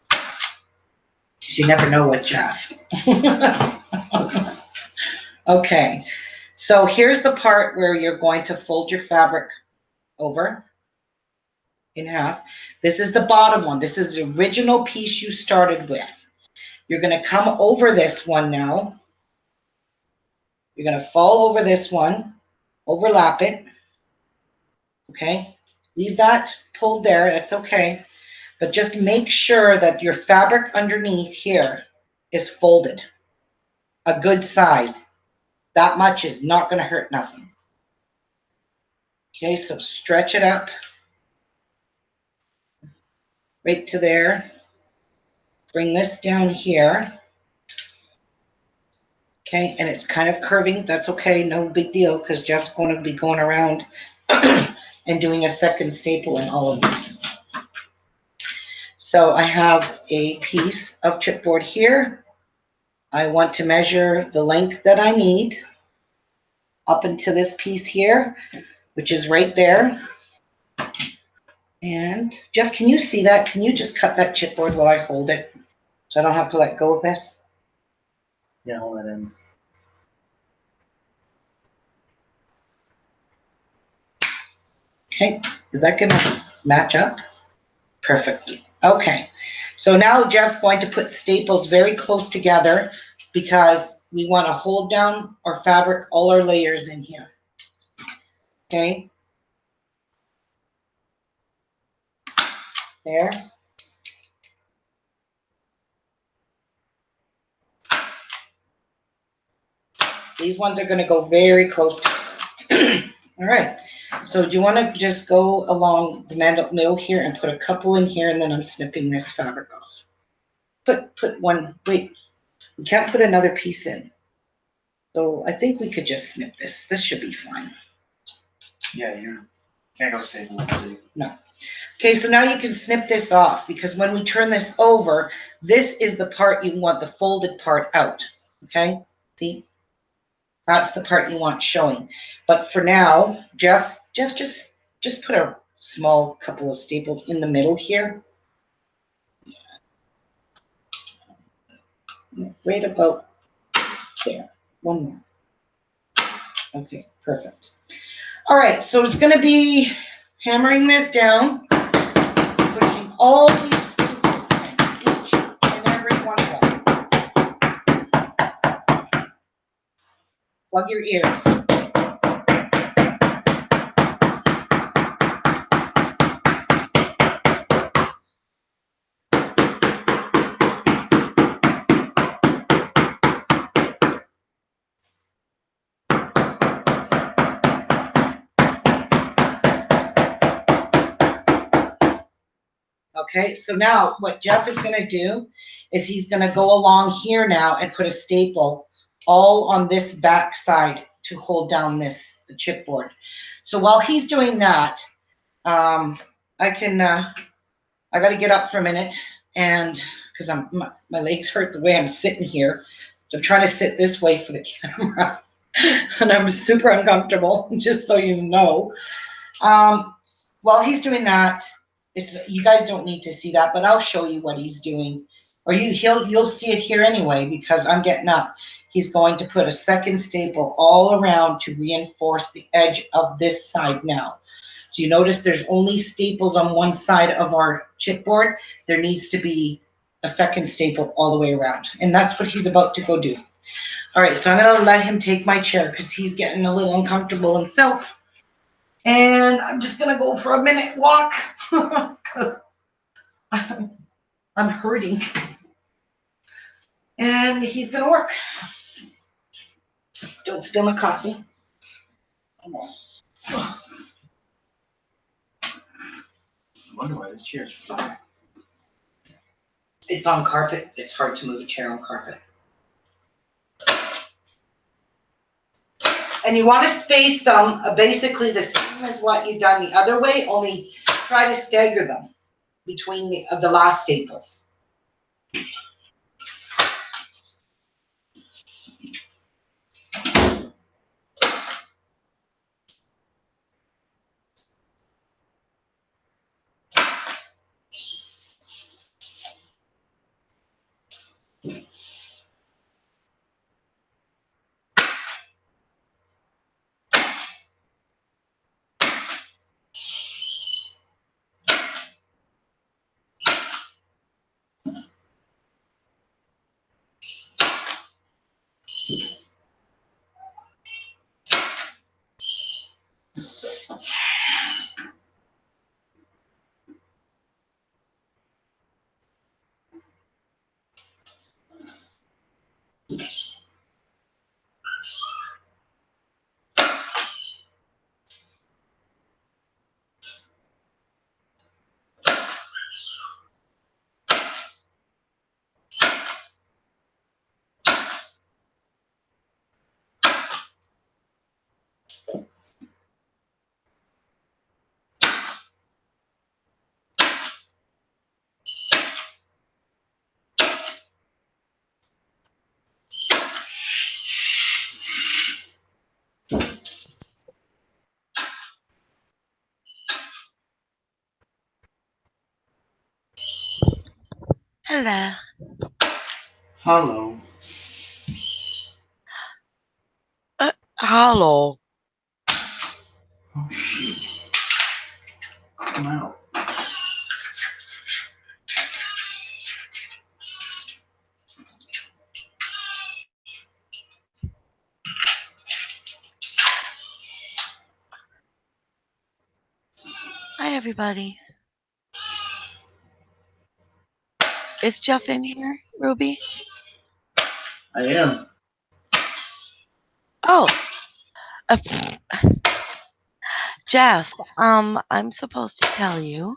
Because you never know what, Jeff. Okay, so here's the part where you're going to fold your fabric over in half. This is the bottom one. This is the original piece you started with. You're going to come over this one now. You're going to fall over this one, overlap it. Okay, leave that pulled there. That's okay. But just make sure that your fabric underneath here is folded a good size. That much is not going to hurt nothing. Okay, so stretch it up right to there. Bring this down here. Okay, and it's kind of curving. That's okay, no big deal, because Jeff's going to be going around and doing a second staple in all of this. So I have a piece of chipboard here. I want to measure the length that I need up into this piece here, which is right there. And Jeff, can you see that? Can you just cut that chipboard while I hold it so I don't have to let go of this? Yeah, hold that in. Okay, is that gonna match up? Perfect. Okay, so now Jeff's going to put staples very close together because we want to hold down our fabric, all our layers in here. Okay, there. These ones are going to go very close. All right. So do you want to just go along the middle here and put a couple in here, and then I'm snipping this fabric off. Put one. Wait, we can't put another piece in. So I think we could just snip this. This should be fine. Yeah, you can't go staple. No. Okay, so now you can snip this off because when we turn this over, this is the part you want the folded part out. Okay, see? That's the part you want showing. But for now, Jeff just put a small couple of staples in the middle here. Right about there. One more. Okay, perfect. All right, so it's going to be hammering this down, pushing all these staples in, each and every one of them. Plug your ears. Okay, so now what Jeff is going to do is he's going to go along here now and put a staple all on this back side to hold down this chipboard. So while he's doing that, I got to get up for a minute and because my legs hurt the way I'm sitting here. So I'm trying to sit this way for the camera and I'm super uncomfortable, just so you know. While he's doing that, you guys don't need to see that, but I'll show you what he's doing. Or you'll see it here anyway because I'm getting up. He's going to put a second staple all around to reinforce the edge of this side now. So you notice there's only staples on one side of our chipboard. There needs to be a second staple all the way around. And that's what he's about to go do. All right, so I'm going to let him take my chair because he's getting a little uncomfortable himself. And I'm just going to go for a minute walk because I'm hurting. And he's going to work. Don't spill my coffee. I wonder why this chair's flat. It's on carpet. It's hard to move a chair on carpet. And you want to space them basically the same as what you've done the other way, only try to stagger them between the last staples. Hello. Hello. Hello. Oh, shoot. Come out. Hi, everybody. Is Jeff in here, Ruby? I am. Oh, uh, Jeff. I'm supposed to tell you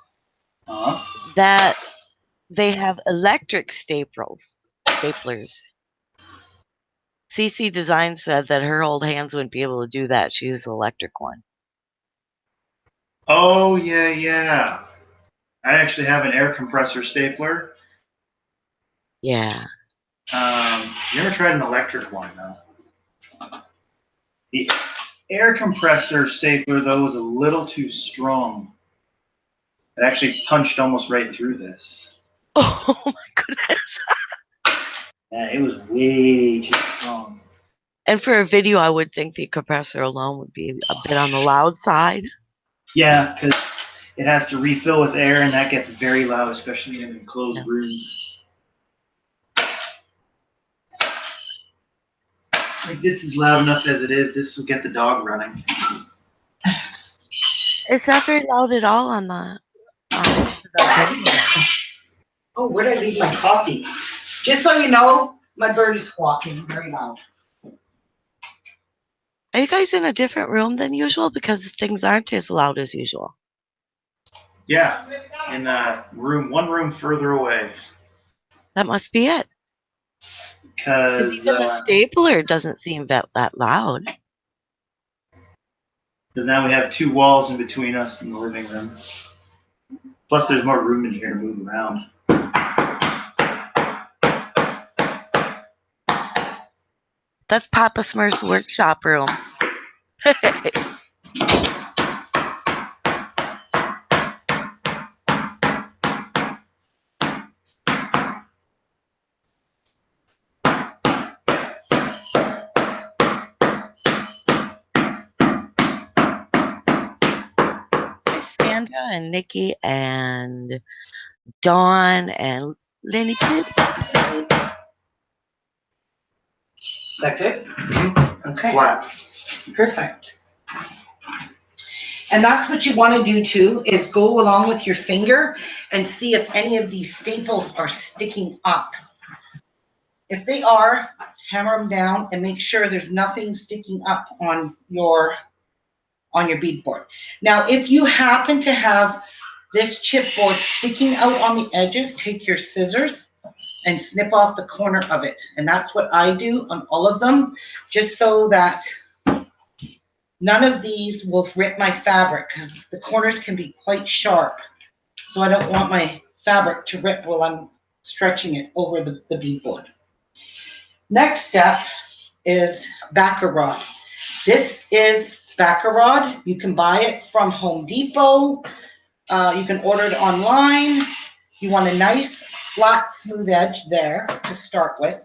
Uh-huh. that they have electric staplers. CC Design said that her old hands wouldn't be able to do that. She used the electric one. Oh, yeah, yeah. I actually have an air compressor stapler. Yeah. Never tried an electric one, though. The air compressor stapler, though, was a little too strong. It actually punched almost right through this. Oh my goodness. Yeah, it was way too strong. And for a video, I would think the compressor alone would be a bit on the loud side. Yeah, because it has to refill with air, and that gets very loud, especially in an enclosed Yeah. room. Like, this is loud enough as it is. This will get the dog running. It's not very loud at all on the table. Oh, where did I leave my coffee? Just so you know, my bird is squawking very loud. Are you guys in a different room than usual? Because things aren't as loud as usual. Yeah, in one room further away. That must be it. Because Because even the stapler doesn't seem that loud. now we have two walls in between us and the living room. Plus, there's more room in here to move around. That's Papa Smurf's workshop room. Sandra and Nikki and Dawn and Lenny Kid. That good? That's Okay. flat. Perfect. And that's what you want to do too, is go along with your finger and see if any of these staples are sticking up. If they are, hammer them down and make sure there's nothing sticking up on your bead board. Now, if you happen to have this chipboard sticking out on the edges, take your scissors and snip off the corner of it. And that's what I do on all of them, just so that None of these will rip my fabric because the corners can be quite sharp. So I don't want my fabric to rip while I'm stretching it over the beadboard. Next step is backer rod. This is backer rod. You can buy it from Home Depot. You can order it online. You want a nice flat smooth edge there to start with.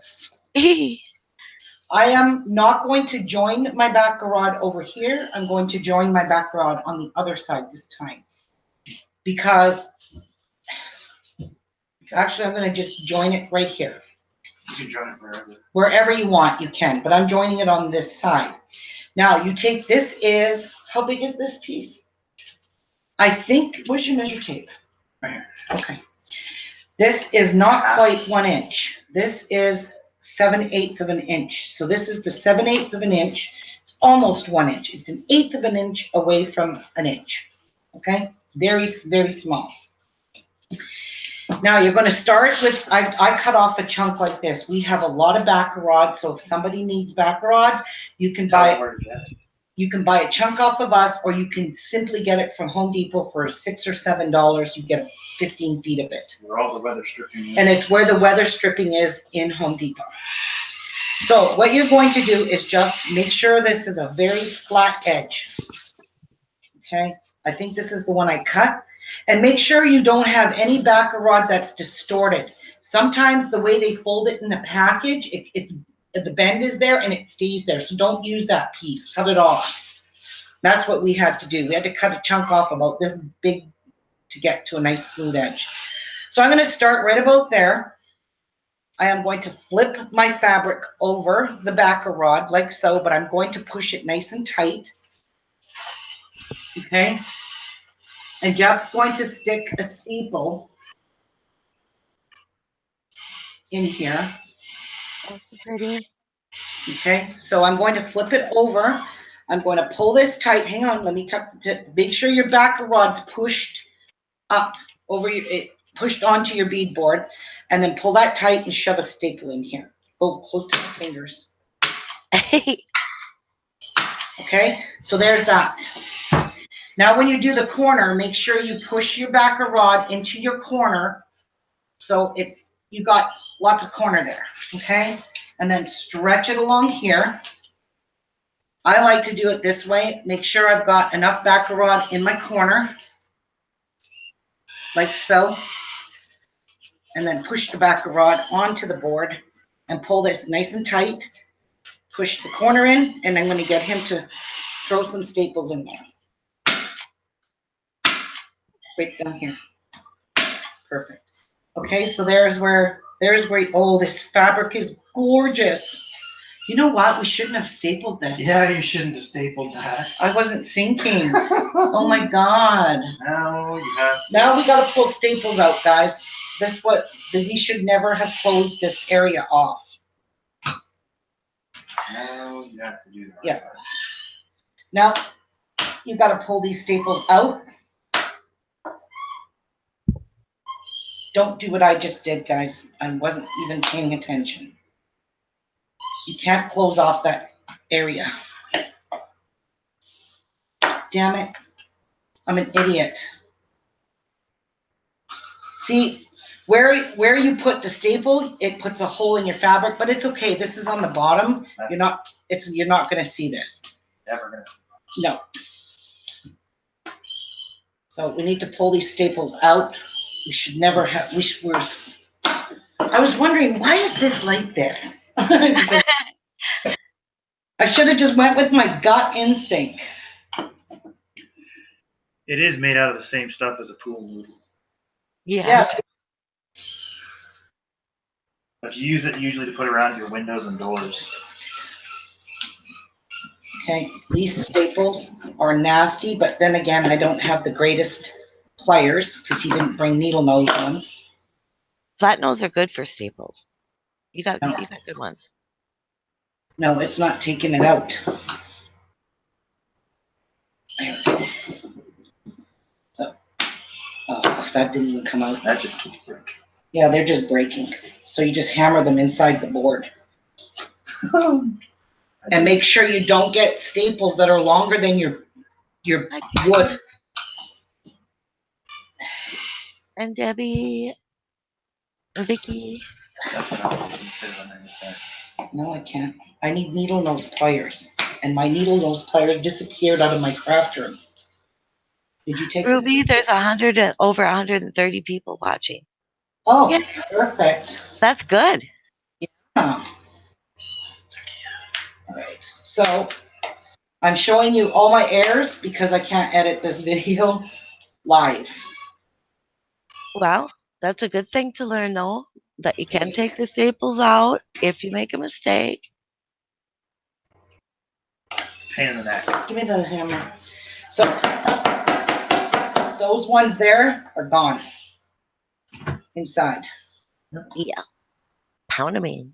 I am not going to join my backer rod over here. I'm going to join my backer rod on the other side this time. Because actually I'm going to just join it right here. You can join it wherever. Wherever you want, you can, but I'm joining it on this side. Now you take, this is, how big is this piece? I think, where's your measure tape? Right here. Okay. This is not quite 1 inch. This is 7/8 of an inch. So this is the 7/8 of an inch, almost 1 inch. It's 1/8 of an inch away from an inch. Okay? It's very, very small. Now you're going to start with, I cut off a chunk like this. We have a lot of backer rods, so if somebody needs backer rod, you can buy it. Where to get it. You can buy a chunk off of us, or you can simply get it from Home Depot for $6 or $7. You get 15 feet of it. Where all the weather stripping is. And it's where the weather stripping is in Home Depot. So what you're going to do is just make sure this is a very flat edge. Okay, I think this is the one I cut. And make sure you don't have any backer rod that's distorted. Sometimes the way they fold it in the package, the bend is there and it stays there. So don't use that piece, cut it off. That's what we had to do. We had to cut a chunk off about this big to get to a nice smooth edge. So I'm going to start right about there. I am going to flip my fabric over the backer rod like so, but I'm going to push it nice and tight. Okay. And Jeff's going to stick a staple in here. Oh, so pretty. Okay, so I'm going to flip it over. I'm going to pull this tight. Hang on, let me make sure your backer rod's pushed up over pushed onto your beadboard, and then pull that tight and shove a staple in here. Go close to my fingers. Okay, so there's that. Now when you do the corner, make sure you push your backer rod into your corner so you got lots of corner there, okay? And then stretch it along here. I like to do it this way. Make sure I've got enough backer rod in my corner, like so. And then push the backer rod onto the board and pull this nice and tight. Push the corner in, and I'm going to get him to throw some staples in there. Right down here. Perfect. Okay, so there's where, oh, this fabric is gorgeous. You know what? We shouldn't have stapled this. Yeah, you shouldn't have stapled that. I wasn't thinking. Oh my God. Now you have to. Now we got to pull staples out, guys. We should never have closed this area off. Now you have to do that. Yeah. Now you got to pull these staples out. Don't do what I just did, guys. I wasn't even paying attention. You can't close off that area. Damn it. I'm an idiot. See, where you put the staple, it puts a hole in your fabric, but it's okay. This is on the bottom. You're not going to see this. Never gonna. No. So we need to pull these staples out. We should never have, I was wondering, why is this like this? I should have just went with my gut instinct. It is made out of the same stuff as a pool noodle. Yeah. But you use it usually to put around your windows and doors. Okay, these staples are nasty, but then again, I don't have the greatest pliers because he didn't bring needle nose ones. Flat nose are good for staples. You got good ones. No, it's not taking it out. There we go. So, oh, that didn't even come out. That just keeps breaking. Yeah, they're just breaking. So you just hammer them inside the board. And make sure you don't get staples that are longer than your Okay. wood. And Debbie, Vicky. That's enough. You can fit it underneath there. No, I can't. I need needle nose pliers. And my needle nose pliers disappeared out of my craft room. Did you take them? Ruby, there's over 130 people watching. Oh, Yeah, perfect. that's good. Huh. All right. So I'm showing you all my errors because I can't edit this video live. Well, that's a good thing to learn, though, that you can take the staples out if you make a mistake. Pain in the neck. Give me the hammer. So those ones there are gone inside. Yeah. Pound them in.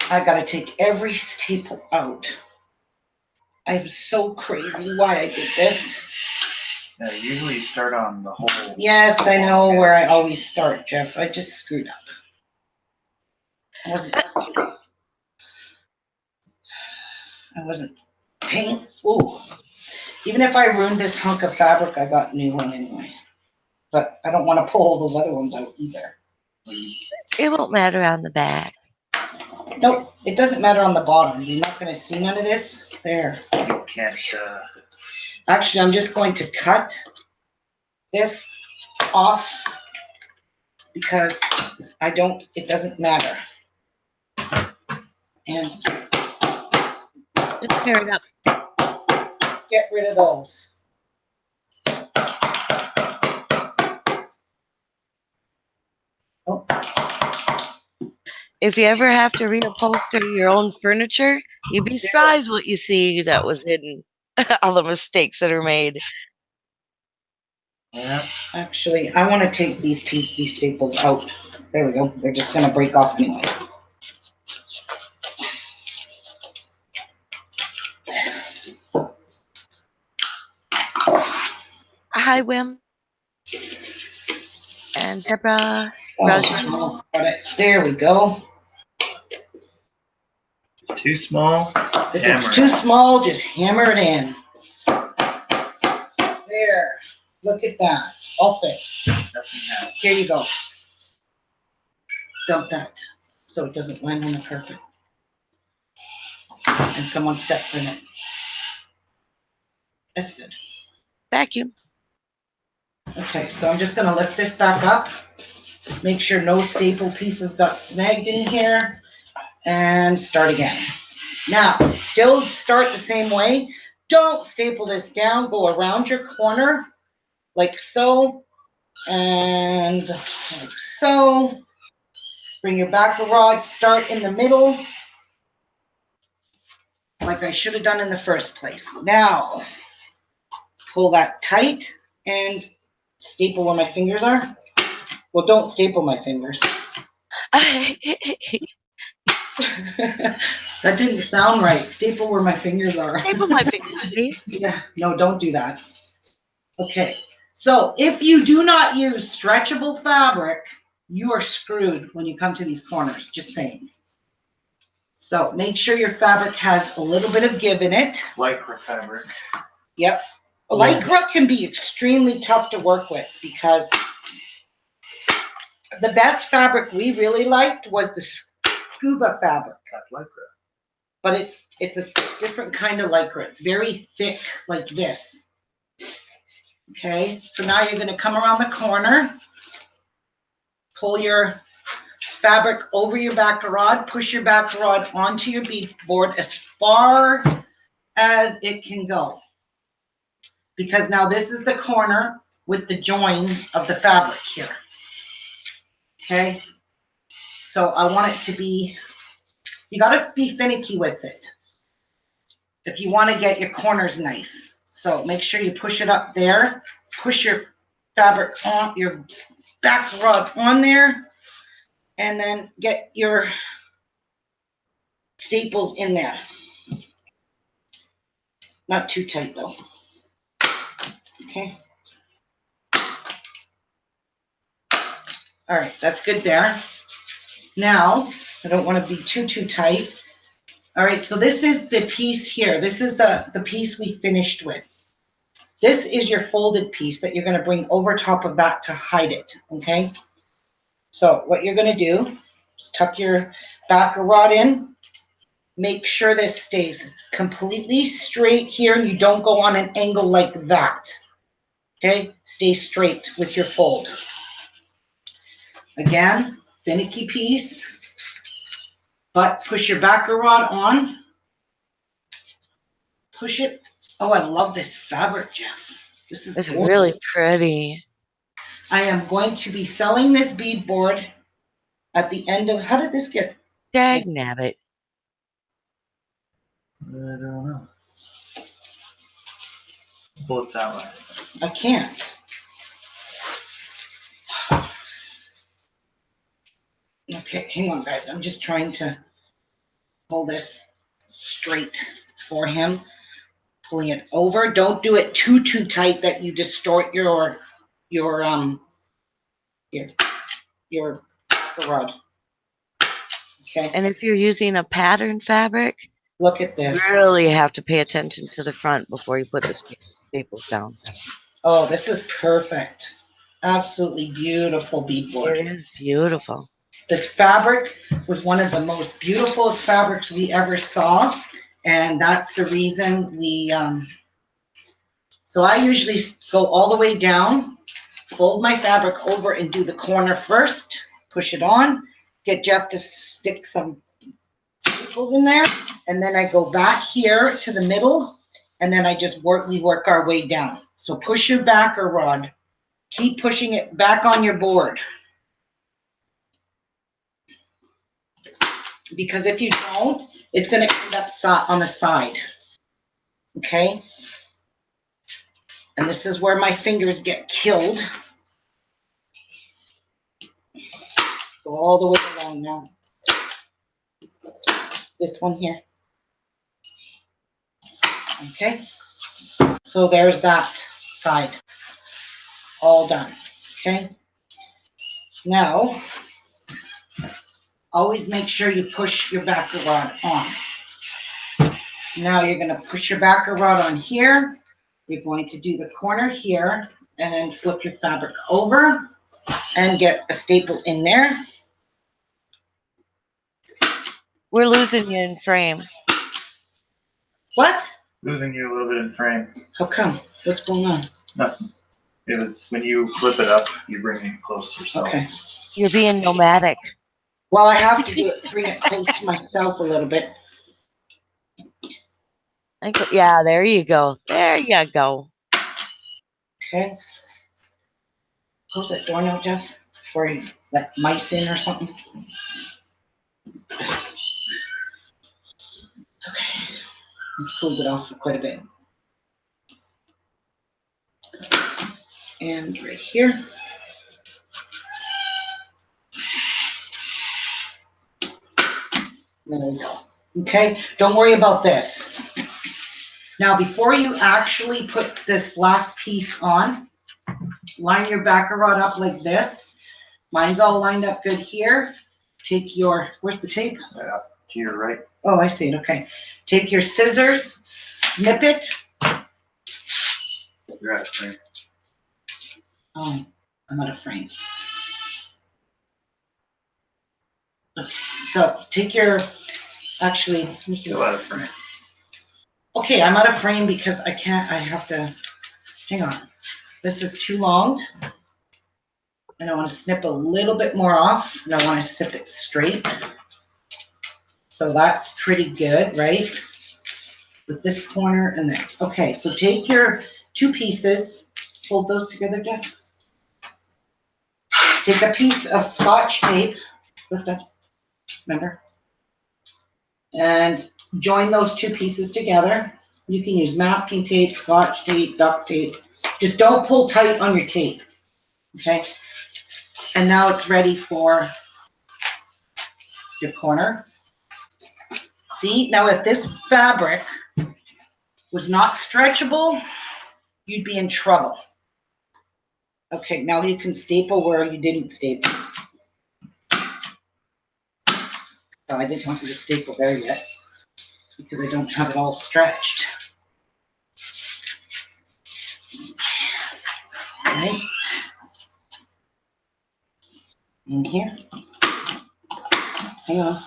I gotta take every staple out. I'm so crazy why I did this. Yeah, usually you start on the whole. Yes, I know where I always start, Jeff. I just screwed up. I wasn't paying. Ooh. Even if I ruined this hunk of fabric, I got a new one anyway. But I don't want to pull those other ones out either. It won't matter on the back. Nope, it doesn't matter on the bottom. You're not going to see none of this. There. You can't. Actually, I'm just going to cut this off because it doesn't matter. And Just tear it up. get rid of those. Oh. If you ever have to reupholster your own furniture, you'd be surprised what you see that was hidden. All the mistakes that are made. Yeah. Actually, I want to take these staples out. There we go. They're just going to break off anyway. Hi, Wim. And Deborah. Oh, almost got it. There we go. It's too small. If it's too small, just hammer it in. There. Look at that. All fixed. Here you go. Dump that so it doesn't land on the carpet. And someone steps in it. That's good. Vacuum. Okay, so I'm just going to lift this back up. Make sure no staple pieces got snagged in here. And start again. Now, still start the same way. Don't staple this down. Go around your corner like so. And like so. Bring your backer rod. Start in the middle. Like I should have done in the first place. Now, pull that tight and staple where my fingers are. Well, don't staple my fingers. That didn't sound right. Staple where my fingers are. Staple my fingers. Yeah, no, don't do that. Okay, so if you do not use stretchable fabric, you are screwed when you come to these corners, just saying. So make sure your fabric has a little bit of give in it. Lycra fabric. Yep. Lycra can be extremely tough to work with because the best fabric we really liked was the scuba fabric. That's lycra. But it's a different kind of lycra. It's very thick like this. Okay, so now you're going to come around the corner, pull your fabric over your backer rod, push your backer rod onto your bead board as far as it can go. Because now this is the corner with the join of the fabric here. Okay, so I want it to be, you got to be finicky with it if you want to get your corners nice. So make sure you push it up there, push your fabric on, your backer rod on there, and then get your staples in there. Not too tight though. Okay. All right, that's good there. Now, I don't want to be too tight. All right, so this is the piece here. This is the piece we finished with. This is your folded piece that you're going to bring over top of that to hide it, okay? So what you're going to do is tuck your backer rod in. Make sure this stays completely straight here and you don't go on an angle like that, okay? Stay straight with your fold. Again, finicky piece, but push your backer rod on. Push it. Oh, I love this fabric, Jeff. This is It's gorgeous. really pretty. I am going to be selling this beadboard at the end of, how did this get? Dag nabbit. I don't know. Pull it that way. I can't. Okay, hang on, guys. I'm just trying to pull this straight for him. Pulling it over. Don't do it too tight that you distort your backer rod. Okay. And if you're using a pattern fabric, Look at you this. really have to pay attention to the front before you put the staples down. Oh, this is perfect. Absolutely beautiful beadboard. It is beautiful. This fabric was one of the most beautiful fabrics we ever saw, and that's the reason we. So I usually go all the way down, fold my fabric over, and do the corner first. Push it on. Get Jeff to stick some staples in there, and then I go back here to the middle, and then I just work. We work our way down. So push your backer rod. Keep pushing it back on your board. Because if you don't, it's going to end up on the side. Okay? And this is where my fingers get killed. Go all the way along now. This one here. Okay? So there's that side. All done. Okay? Now, always make sure you push your backer rod on. Now you're going to push your backer rod on here. You're going to do the corner here and then flip your fabric over and get a staple in there. We're losing you in frame. What? Losing you a little bit in frame. How come? What's going on? Nothing. It was when you flip it up, you bring it close to yourself. Okay. You're being nomadic. Well, I have to do it, bring it close to myself a little bit. Yeah, there you go. There you go. Okay. Close that door now, Jeff, before you let mice in or something. Okay. Let's cool it off for quite a bit. And right here. There we go. Okay, don't worry about this. Now, before you actually put this last piece on, line your backer rod up like this. Mine's all lined up good here. Take your, where's the tape? To your right. Oh, I see it, okay. Take your scissors, snip it. You're out of frame. Oh, I'm out of frame. Okay, so take your, actually, let me Still out of frame. Okay, I'm out of frame because I can't, I have to, hang on. This is too long. And I want to snip a little bit more off, and I want to snip it straight. So that's pretty good, right? With this corner and this. Okay, so take your two pieces, fold those together, Jeff. Take a piece of Scotch tape, lift up, remember? And join those two pieces together. You can use masking tape, Scotch tape, duct tape. Just don't pull tight on your tape, okay? And now it's ready for your corner. See, now if this fabric was not stretchable, you'd be in trouble. Okay, now you can staple where you didn't staple. Oh, I didn't want you to staple there yet. because I don't have it all stretched. Right? In here. Hang on.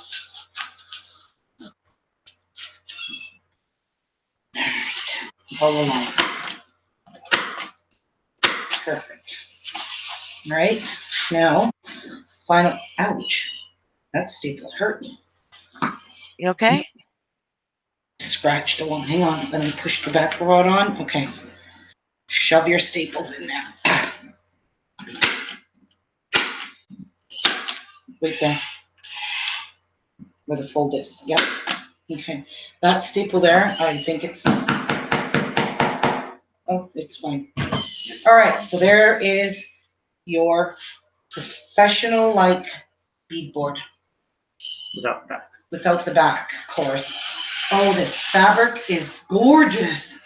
All along. Perfect. All right. Now, final. Ouch. That staple hurt me. You okay? Scratched along. Hang on. Let me push the back rod on. Okay. Shove your staples in now. Right there. Where the fold is. Yep. Okay. That staple there, I think it's. Oh, it's fine. All right. So there is your professional like beadboard. Without that. Without the back, of course. Oh, this fabric is gorgeous.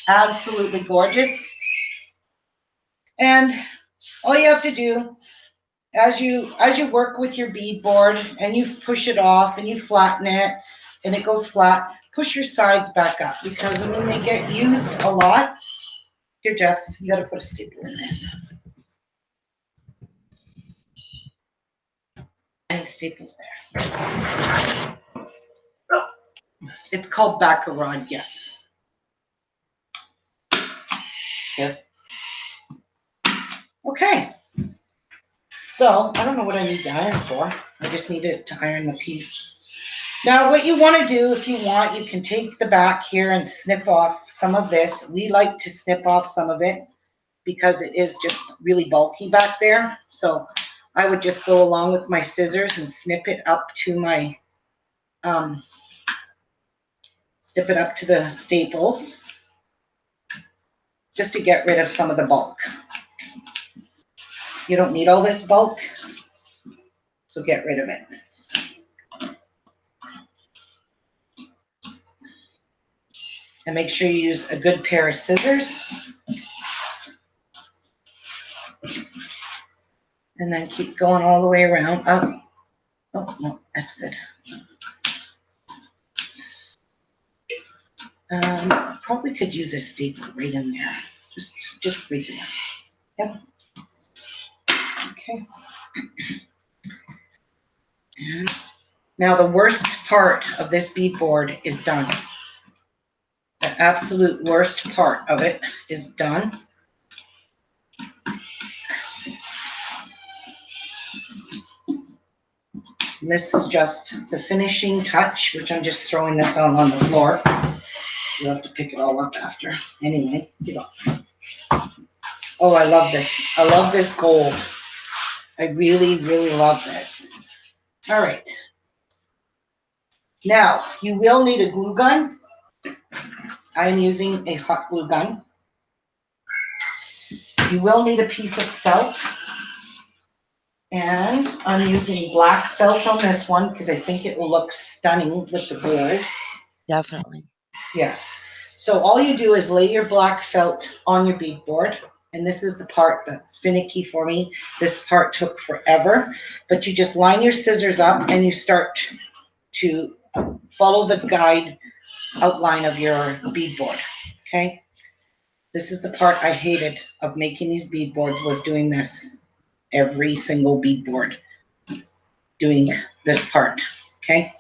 Absolutely gorgeous. And all you have to do as you work with your beadboard and you push it off and you flatten it and it goes flat, push your sides back up because I mean they get used a lot. Here, Jeff, you got to put a staple in this. And staples there. It's called backer rod, yes. Here. Okay. So I don't know what I need the iron for. I just need it to iron the piece. Now what you want to do, if you want, you can take the back here and snip off some of this. We like to snip off some of it because it is just really bulky back there. So I would just go along with my scissors and snip it up to my, snip it up to the staples just to get rid of some of the bulk. You don't need all this bulk, so get rid of it. And make sure you use a good pair of scissors. And then keep going all the way around. Oh no, that's good. Probably could use a staple right in there. Just right there. Yep. Okay. And now the worst part of this beadboard is done. The absolute worst part of it is done. And this is just the finishing touch, which I'm just throwing this on the floor. You'll have to pick it all up after. Anyway, get off. Oh, I love this. I love this gold. I really, really love this. All right. Now, you will need a glue gun. I am using a hot glue gun. You will need a piece of felt. And I'm using black felt on this one because I think it will look stunning with the gold. Definitely. Yes. So all you do is lay your black felt on your beadboard. And this is the part that's finicky for me. This part took forever. But you just line your scissors up and you start to follow the guide outline of your beadboard. Okay? This is the part I hated of making these beadboards, was doing this. Every single beadboard. Doing this part. Okay?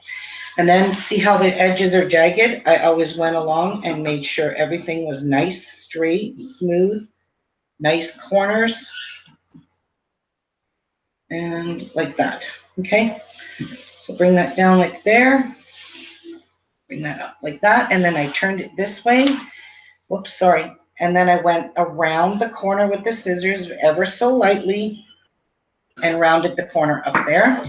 And then see how the edges are jagged? I always went along and made sure everything was nice, straight, smooth, nice corners, and like that. Okay? So bring that down like there. Bring that up like that. And then I turned it this way. Whoops, sorry. And then I went around the corner with the scissors ever so lightly and rounded the corner up there.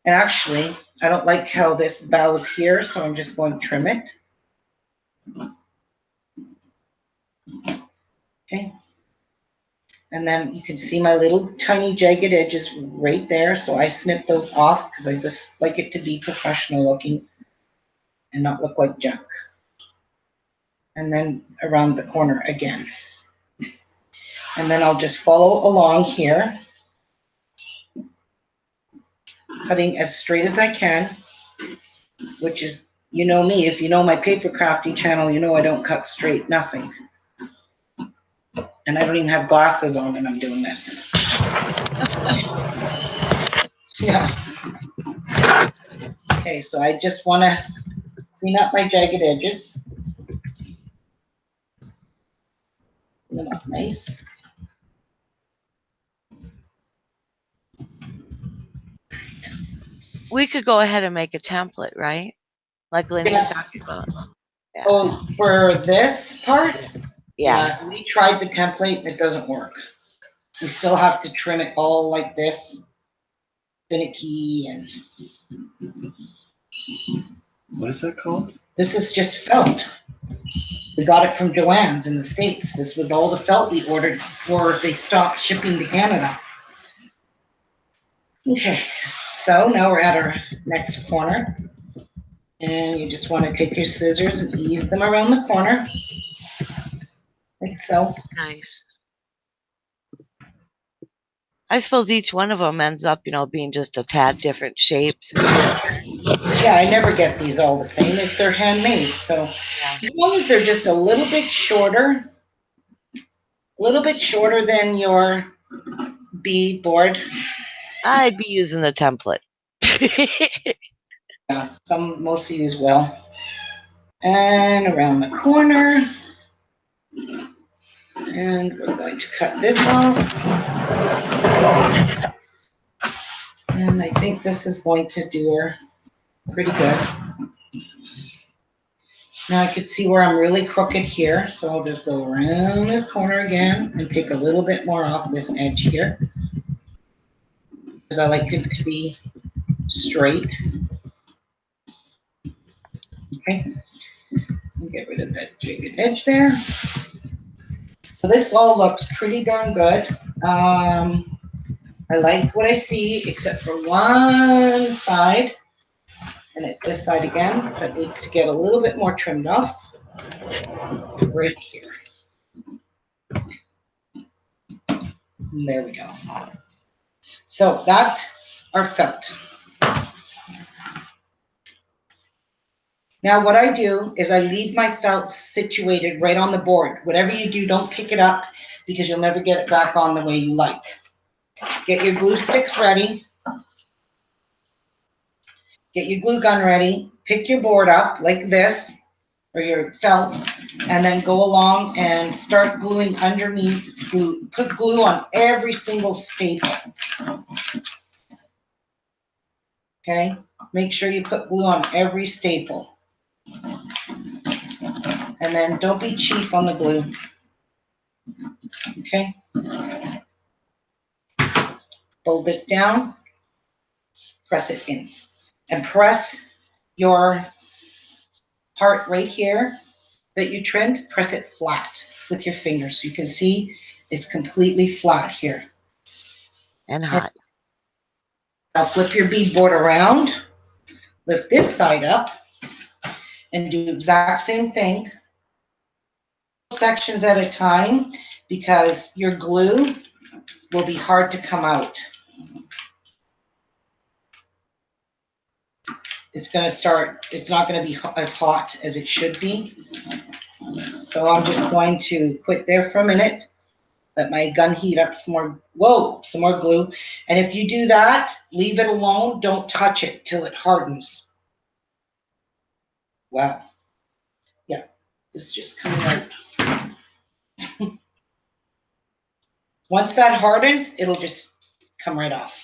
And actually, I don't like how this bows here, so I'm just going to trim it. Okay. And then you can see my little tiny jagged edges right there, so I snip those off because I just like it to be professional looking and not look like junk. And then around the corner again. And then I'll just follow along here, cutting as straight as I can. which is, you know me, if you know my paper crafting channel, you know I don't cut straight, nothing. And I don't even have glasses on when I'm doing this. Yeah. Okay, so I just want to clean up my jagged edges. Clean them up nice. We could go ahead and make a template, right? Like Lindy's Yes. talking about. Yeah. Oh, for this part? Yeah. We tried the template, it doesn't work. We still have to trim it all like this, finicky, and What is that called? this is just felt. We got it from Joann's in the States. This was all the felt we ordered before they stopped shipping to Canada. Okay, so now we're at our next corner. And you just want to take your scissors and ease them around the corner, like so. Nice. I suppose each one of them ends up, being just a tad different shapes. Yeah, I never get these all the same if they're handmade. So Yeah. as long as they're just a little bit shorter than your bead board. I'd be using the template. Yeah, most of you as well. And around the corner. And we're going to cut this off. And I think this is going to do her pretty good. Now I can see where I'm really crooked here, so I'll just go around this corner again and take a little bit more off this edge here, because I like it to be straight. Okay, and get rid of that jagged edge there. So this all looks pretty darn good. I like what I see, except for one side, and it's this side again, that needs to get a little bit more trimmed off. Right here. And there we go. So that's our felt. Now what I do is I leave my felt situated right on the board. Whatever you do, don't pick it up because you'll never get it back on the way you like. Get your glue sticks ready. Get your glue gun ready. Pick your board up like this, or your felt, and then go along and start gluing underneath. Put glue on every single staple. Okay? Make sure you put glue on every staple. And then don't be cheap on the glue. Okay? Fold this down, press it in. And press your part right here that you trimmed, press it flat with your fingers. So you can see it's completely flat here. And hot. Now flip your bead board around, lift this side up, and do the exact same thing. Sections at a time, because your glue will be hard to come out. It's not going to be as hot as it should be. So I'm just going to quit there for a minute, let my gun heat up some more glue. And if you do that, leave it alone. Don't touch it till it hardens. Wow. Yeah, it's just coming out. Once that hardens, it'll just come right off.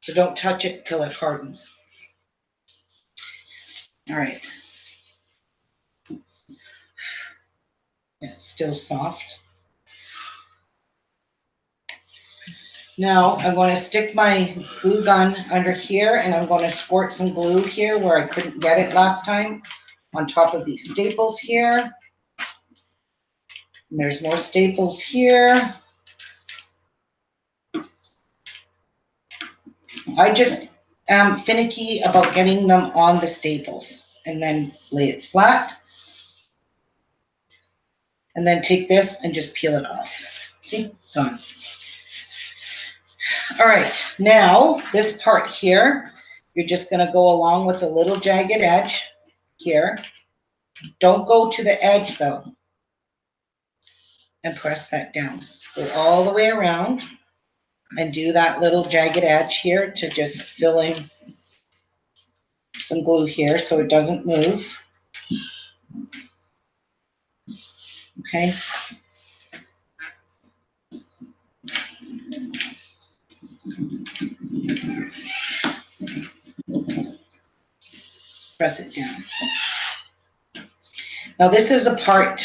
So don't touch it till it hardens. All right. Yeah, it's still soft. Now I'm going to stick my glue gun under here, and I'm going to squirt some glue here where I couldn't get it last time, on top of these staples here. And there's more staples here. I just am finicky about getting them on the staples, and then lay it flat. And then take this and just peel it off. See? Done. All right, now this part here, you're just going to go along with a little jagged edge here. Don't go to the edge though. And press that down. Go all the way around and do that little jagged edge here to just fill in some glue here so it doesn't move. Okay. Press it down. Now this is a part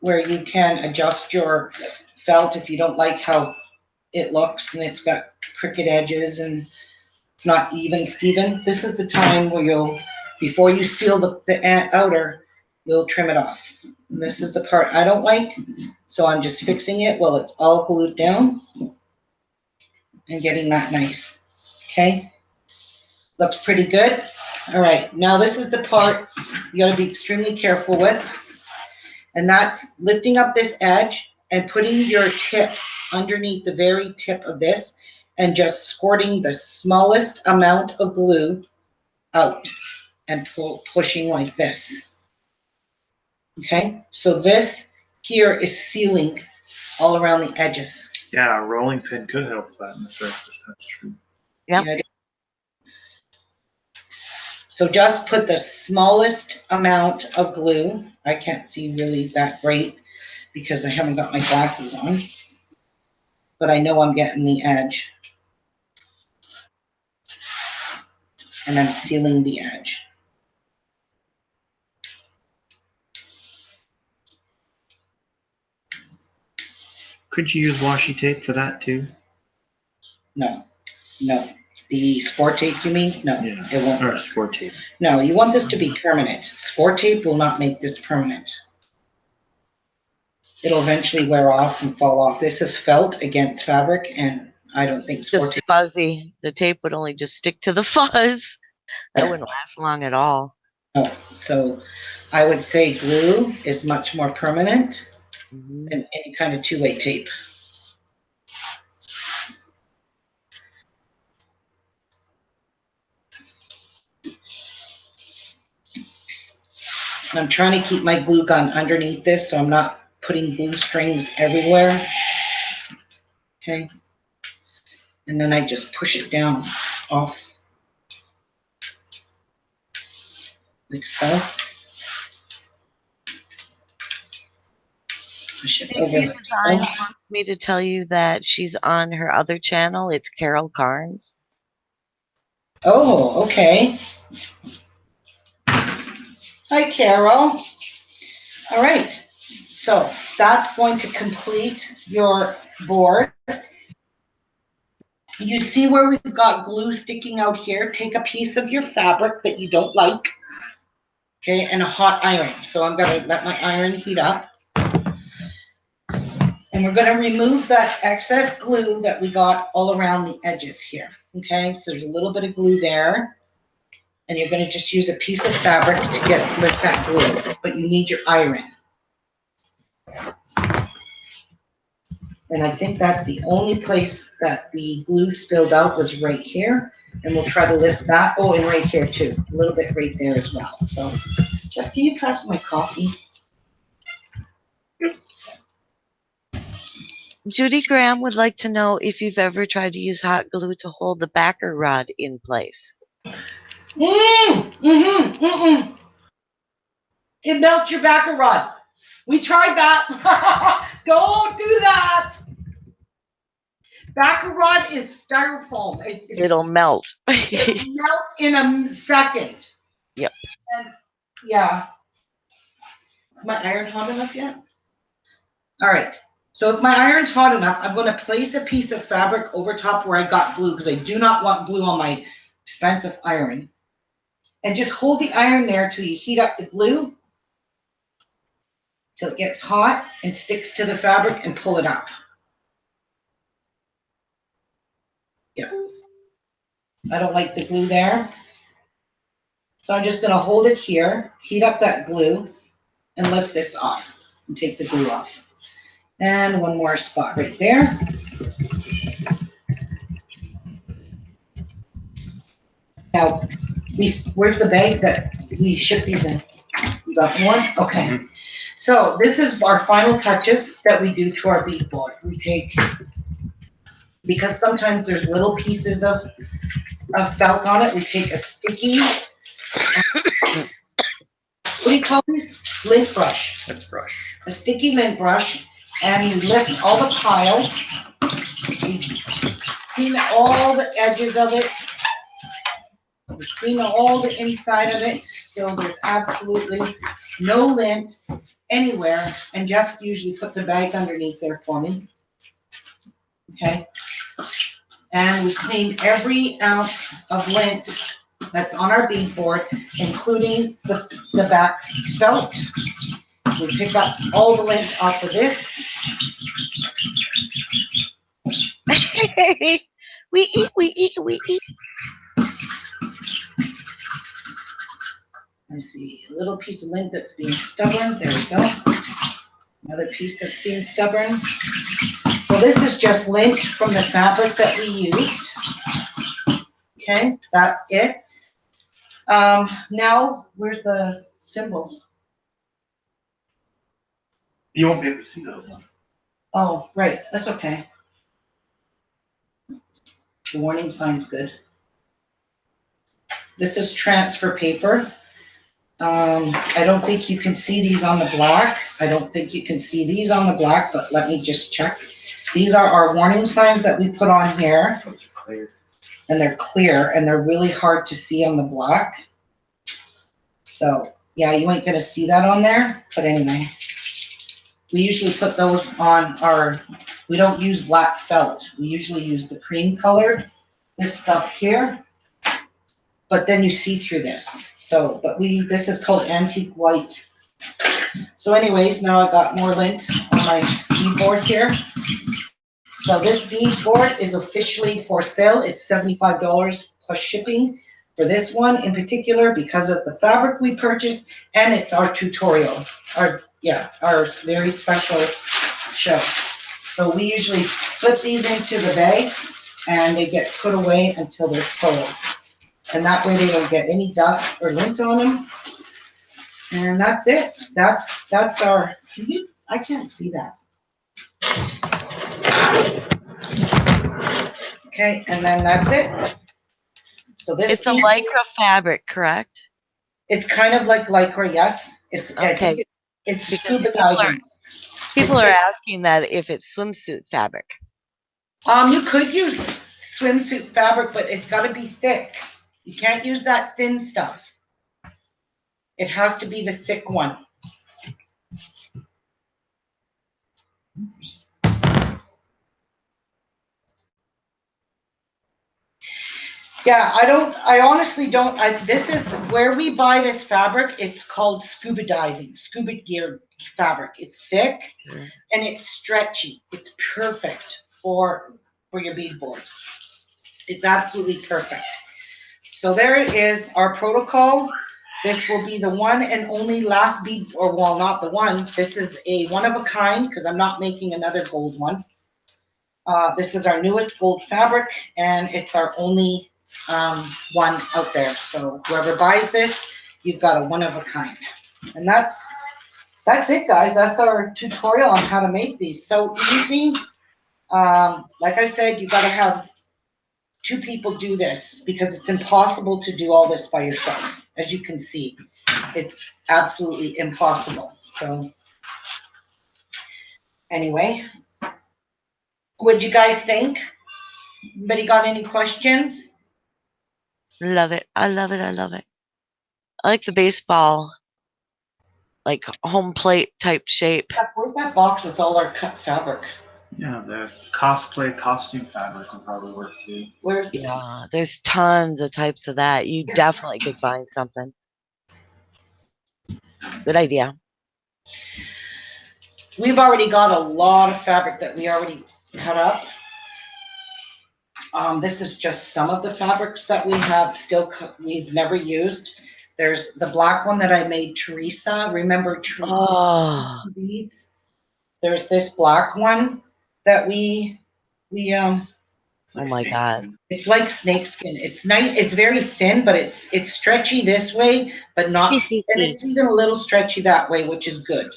where you can adjust your felt if you don't like how it looks and it's got crooked edges and it's not even Steven. This is the time where you'll, before you seal the outer, you'll trim it off. And this is the part I don't like, so I'm just fixing it while it's all glued down and getting that nice. Okay, looks pretty good. All right, now this is the part you got to be extremely careful with, and that's lifting up this edge and putting your tip underneath the very tip of this and just squirting the smallest amount of glue out and pushing like this. Okay, so this here is sealing all around the edges. Yeah, a rolling pin could help flatten the surface. That's true. Yep. Yeah. So just put the smallest amount of glue. I can't see really that great because I haven't got my glasses on, but I know I'm getting the edge. And I'm sealing the edge. Could you use washi tape for that too? No, no. The sport tape, you mean? No, Yeah. it won't. Or sport tape. No, you want this to be permanent. Sport tape will not make this permanent. It'll eventually wear off and fall off. This is felt against fabric, and I don't think sport Just tape. fuzzy. The tape would only just stick to the fuzz. That wouldn't last long at all. Oh, so I would say glue is much more permanent Mhm. than any kind of two-way tape. And I'm trying to keep my glue gun underneath this so I'm not putting glue strings everywhere. Okay. And then I just push it down off like so. Push it Stacey over. Designs wants me to tell you that she's on her other channel. It's Carol Carnes. Oh, okay. Hi, Carol. All right. So that's going to complete your board. You see where we've got glue sticking out here? Take a piece of your fabric that you don't like, okay, and a hot iron. So I'm going to let my iron heat up. And we're going to remove that excess glue that we got all around the edges here, okay? So there's a little bit of glue there. And you're going to just use a piece of fabric to lift that glue, but you need your iron. And I think that's the only place that the glue spilled out was right here. And we'll try to lift that. Oh, and right here too. A little bit right there as well. So, Jeff, can you pass my coffee? Judy Graham would like to know if you've ever tried to use hot glue to hold the backer rod in place. It melts your backer rod. We tried that. Don't do that. Backer rod is styrofoam. It'll melt. It melts in a second. Yep. And yeah. Is my iron hot enough yet? All right. So if my iron's hot enough, I'm going to place a piece of fabric over top where I got glue because I do not want glue on my expensive iron. And just hold the iron there till you heat up the glue, till it gets hot and sticks to the fabric and pull it up. Yeah. I don't like the glue there. So I'm just going to hold it here, heat up that glue, and lift this off and take the glue off. And one more spot right there. Where's the bag that we ship these in? You got one? Okay. Mhm. So this is our final touches that we do to our bead board. We take, because sometimes there's little pieces of felt on it, we take a sticky, what do you call these? Lint brush. Let's brush. A sticky lint brush, and we lift all the pile. We clean all the edges of it. We clean all the inside of it, so there's absolutely no lint anywhere. And Jeff usually puts a bag underneath there for me. Okay. And we clean every ounce of lint that's on our bead board, including the back felt. We pick up all the lint off of this. We eat. I see a little piece of lint that's being stubborn. There we go. Another piece that's being stubborn. So this is just lint from the fabric that we used. Okay, that's it. Now, where's the symbols? You won't be able to see those ones. Oh, right, that's okay. The warning sign's good. This is transfer paper. I don't think you can see these on the black. I don't think you can see these on the black, but let me just check. These are our warning signs that we put on here. Those are clear. And they're clear, and they're really hard to see on the black. So, yeah, you ain't gonna see that on there, but anyway. We usually put those on we don't use black felt. We usually use the cream colored, this stuff here. But then you see through this. So, this is called antique white. So anyways, now I got more lint on my bead board here. So this bead board is officially for sale. It's $75 plus shipping for this one in particular because of the fabric we purchased, and it's our tutorial, our very special show. So we usually slip these into the bags and they get put away until they're sold. And that way they don't get any dust or lint on them. And that's it. That's our, I can't see that. Okay, and then that's it. So this It's a lycra fabric, correct? It's kind of like lycra, yes. Okay. It's Because scuba diving. People are asking that if it's swimsuit fabric. You could use swimsuit fabric, but it's got to be thick. You can't use that thin stuff. It has to be the thick one. Yeah, I honestly don't, this is where we buy this fabric. It's called scuba diving, scuba gear fabric. It's thick and it's stretchy. It's perfect for your bead boards. It's absolutely perfect. So there it is, our protocol. This will be the one and only last bead, or well, not the one. This is a one of a kind because I'm not making another gold one. This is our newest gold fabric, and it's our only one out there. So whoever buys this, you've got a one of a kind. And that's it, guys. That's our tutorial on how to make these. So easy. Like I said, you got to have 2 people do this because it's impossible to do all this by yourself. As you can see, it's absolutely impossible. So anyway, what'd you guys think? Anybody got any questions? Love it. I love it. I love it. I like the baseball, like home plate type shape. Where's that box with all our cut fabric? Yeah, the cosplay costume fabric will probably work too. Where's Yeah, there's tons of types of that. You definitely could find something. Good idea. We've already got a lot of fabric that we already cut up. This is just some of the fabrics that we have we've never used. There's the black one that I made Teresa. Remember Teresa beads? There's this black one that we Oh my God. It's like snakeskin. It's nice. It's very thin, but it's stretchy this way, but not. And it's even a little stretchy that way, which is good.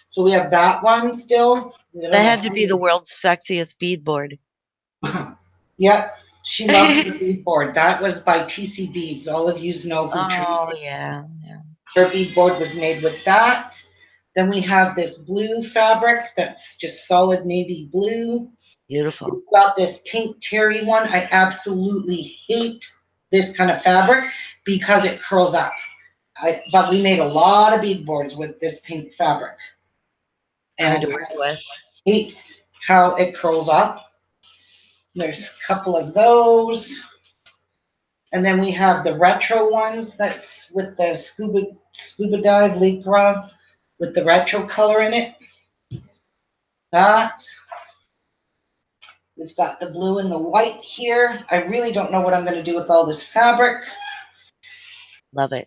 So we have that one still. We don't That know had to how be the many- world's sexiest beadboard. Yep, she loved her beadboard. That was by TC Beads. All of you know who Oh Tracy. yeah, yeah. Her beadboard was made with that. Then we have this blue fabric that's just solid navy blue. Beautiful. We've got this pink terry one. I absolutely hate this kind of fabric because it curls up. But we made a lot of beadboards with this pink fabric. Hard And to work with. I hate how it curls up. There's a couple of those. And then we have the retro ones that's with the scuba dive lycra with the retro color in it. That. We've got the blue and the white here. I really don't know what I'm going to do with all this fabric. Love it.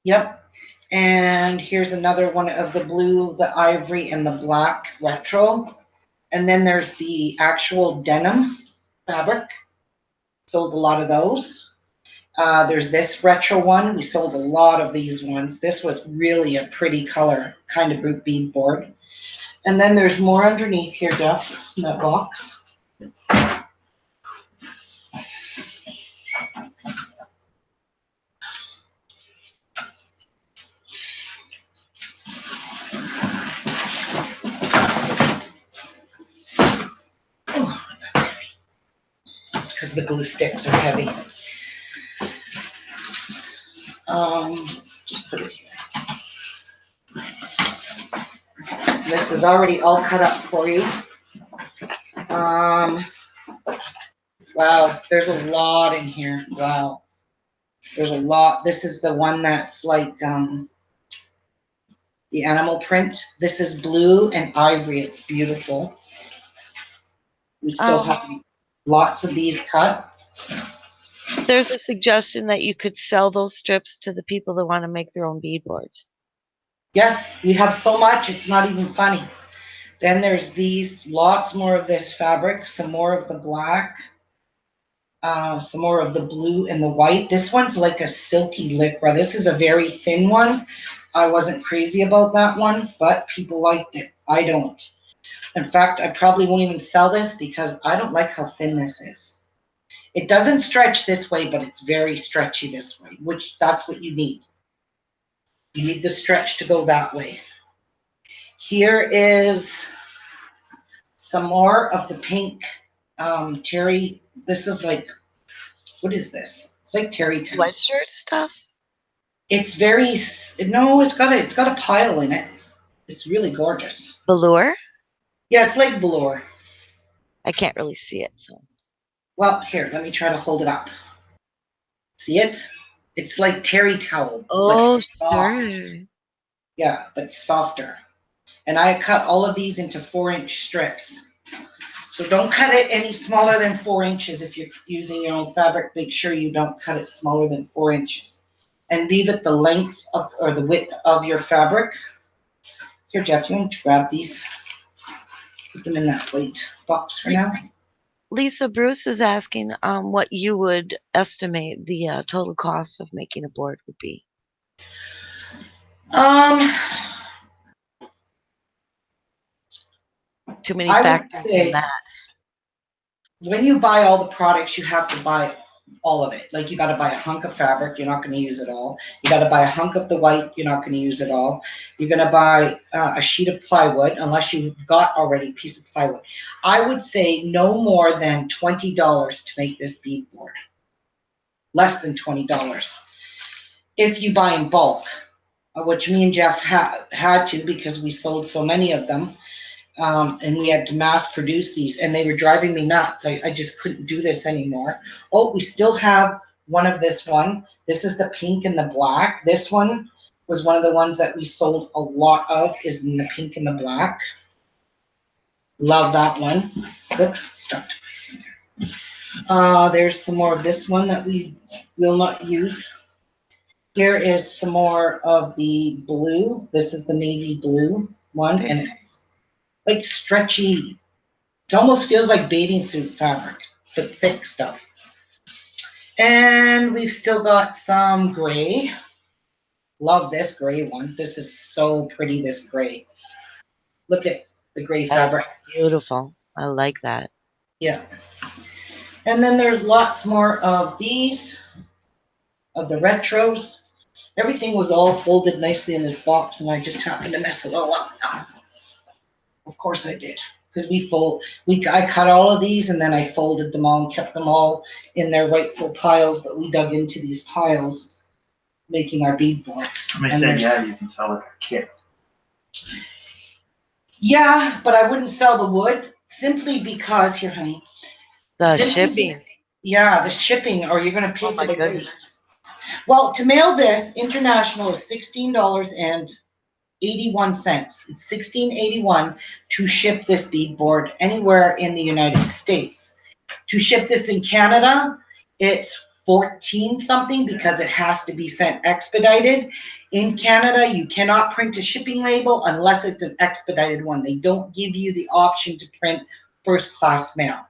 Yep. And here's another one of the blue, the ivory, and the black retro. And then there's the actual denim fabric. Sold a lot of those. There's this retro one. We sold a lot of these ones. This was really a pretty color kind of bead board. And then there's more underneath here, Jeff, in that box. Oh, it's because the glue sticks are heavy. Just put it here. This is already all cut up for you. Wow, there's a lot in here. Wow, there's a lot. This is the one that's like the animal print. This is blue and ivory. It's beautiful. We still have lots of these cut. There's a suggestion that you could sell those strips to the people that want to make their own beadboards. Yes, we have so much, it's not even funny. Then there's these, lots more of this fabric, some more of the black, some more of the blue and the white. This one's like a silky lycra. This is a very thin one. I wasn't crazy about that one, but people liked it. I don't. In fact, I probably won't even sell this because I don't like how thin this is. It doesn't stretch this way, but it's very stretchy this way, which that's what you need. You need the stretch to go that way. Here is some more of the pink terry. This is like, what is this? It's like terry towel. Sweatshirt stuff? It's very, no, it's got a pile in it. It's really gorgeous. Velour? Yeah, it's like velour. I can't really see it. So. Well, here, let me try to hold it up. See it? It's like terry towel. Oh, but soft. sure. Yeah, but softer. And I cut all of these into 4-inch strips. So don't cut it any smaller than 4 inches. If you're using your own fabric, make sure you don't cut it smaller than 4 inches. And leave it the length of, or the width of your fabric. Here, Jeff, you want to grab these? Put them in that white box for now. Lisa Bruce is asking what you would estimate the total cost of making a board would be. Too many I would factors say in that. when you buy all the products, you have to buy all of it. Like you got to buy a hunk of fabric, you're not going to use it all. You got to buy a hunk of the white, you're not going to use it all. You're going to buy a sheet of plywood, unless you've got already a piece of plywood. I would say no more than $20 to make this bead board. Less than $20. If you buy in bulk, which me and Jeff had to because we sold so many of them. And we had to mass produce these, and they were driving me nuts. I just couldn't do this anymore. Oh, we still have one of this one. This is the pink and the black. This one was one of the ones that we sold a lot of, is in the pink and the black. Love that one. Oops, stuck to my finger. There's some more of this one that we will not use. Here is some more of the blue. This is the navy blue one, and it's like stretchy. It almost feels like bathing suit fabric. the thick stuff. And we've still got some gray. Love this gray one. This is so pretty, this gray. Look at the gray That is fabric. beautiful. I like that. Yeah. And then there's lots more of these, of the retros. Everything was all folded nicely in this box, and I just happened to mess it all up now. Of course I did, because I cut all of these, and then I folded them all and kept them all in their rightful piles, but we dug into these piles, making our bead boards. They And said, there's- yeah, you can sell it a kit. Yeah, but I wouldn't sell the wood simply because, here, honey. The Simply shipping. Yeah, the shipping, or you're going to pay Oh for my the goodness. weight. Well, to mail this, international is $16.81. It's $16.81 to ship this bead board anywhere in the United States. To ship this in Canada, it's 14 something because it has to be sent expedited. In Canada, you cannot print a shipping label unless it's an expedited one. They don't give you the option to print first class mail.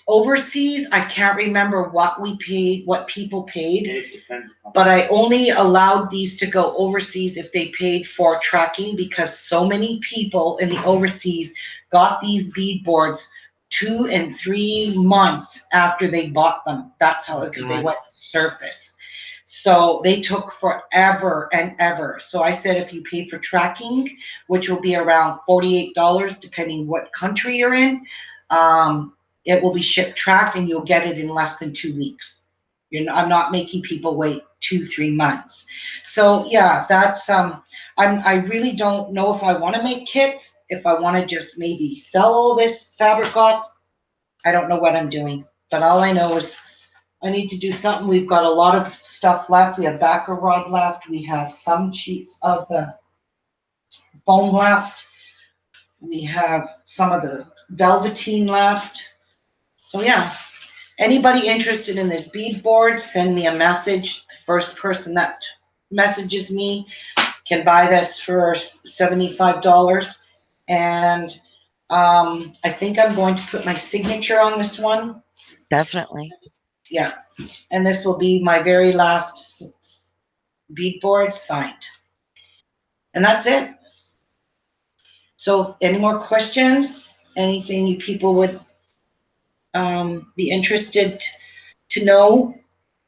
Overseas, I can't remember what we paid, what people paid, It depends on but I only allowed these to go overseas if they paid for tracking, because so many people in the overseas got these bead boards 2 and 3 months after they bought them. That's how, because they went surface. So they took forever and ever. So I said, if you pay for tracking, which will be around $48, depending what country you're in, it will be shipped tracked, and you'll get it in less than 2 weeks. I'm not making people wait 2-3 months. So yeah, that's I really don't know if I want to make kits. If I want to just maybe sell all this fabric off, I don't know what I'm doing. But all I know is I need to do something. We've got a lot of stuff left. We have backer rod left. We have some sheets of the foam left. We have some of the velveteen left. So yeah, anybody interested in this bead board, send me a message. The first person that messages me can buy this for $75. And I think I'm going to put my signature on this one. Definitely. Yeah, and this will be my very last bead board signed. And that's it. So any more questions? Anything you people would be interested to know?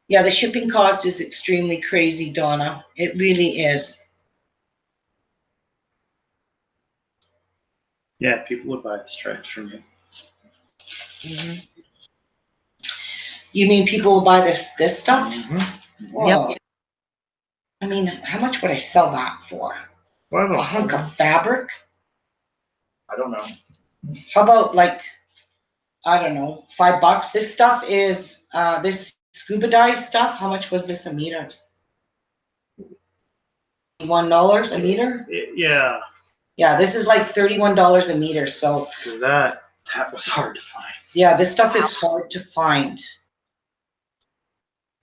Yeah, the shipping cost is extremely crazy, Donna. It really is. Yeah, people would buy the stripes from you. Hmm. You mean people will buy this stuff? Mm-hmm. Whoa. I mean, how much would I sell that for? A hunk of fabric? I don't know. How about like, I don't know, $5? This stuff is this scuba dive stuff. How much was this a meter? $1 a meter? Yeah, Yeah, this is like $31 a meter. So because that was hard to find. yeah, this stuff is hard to find.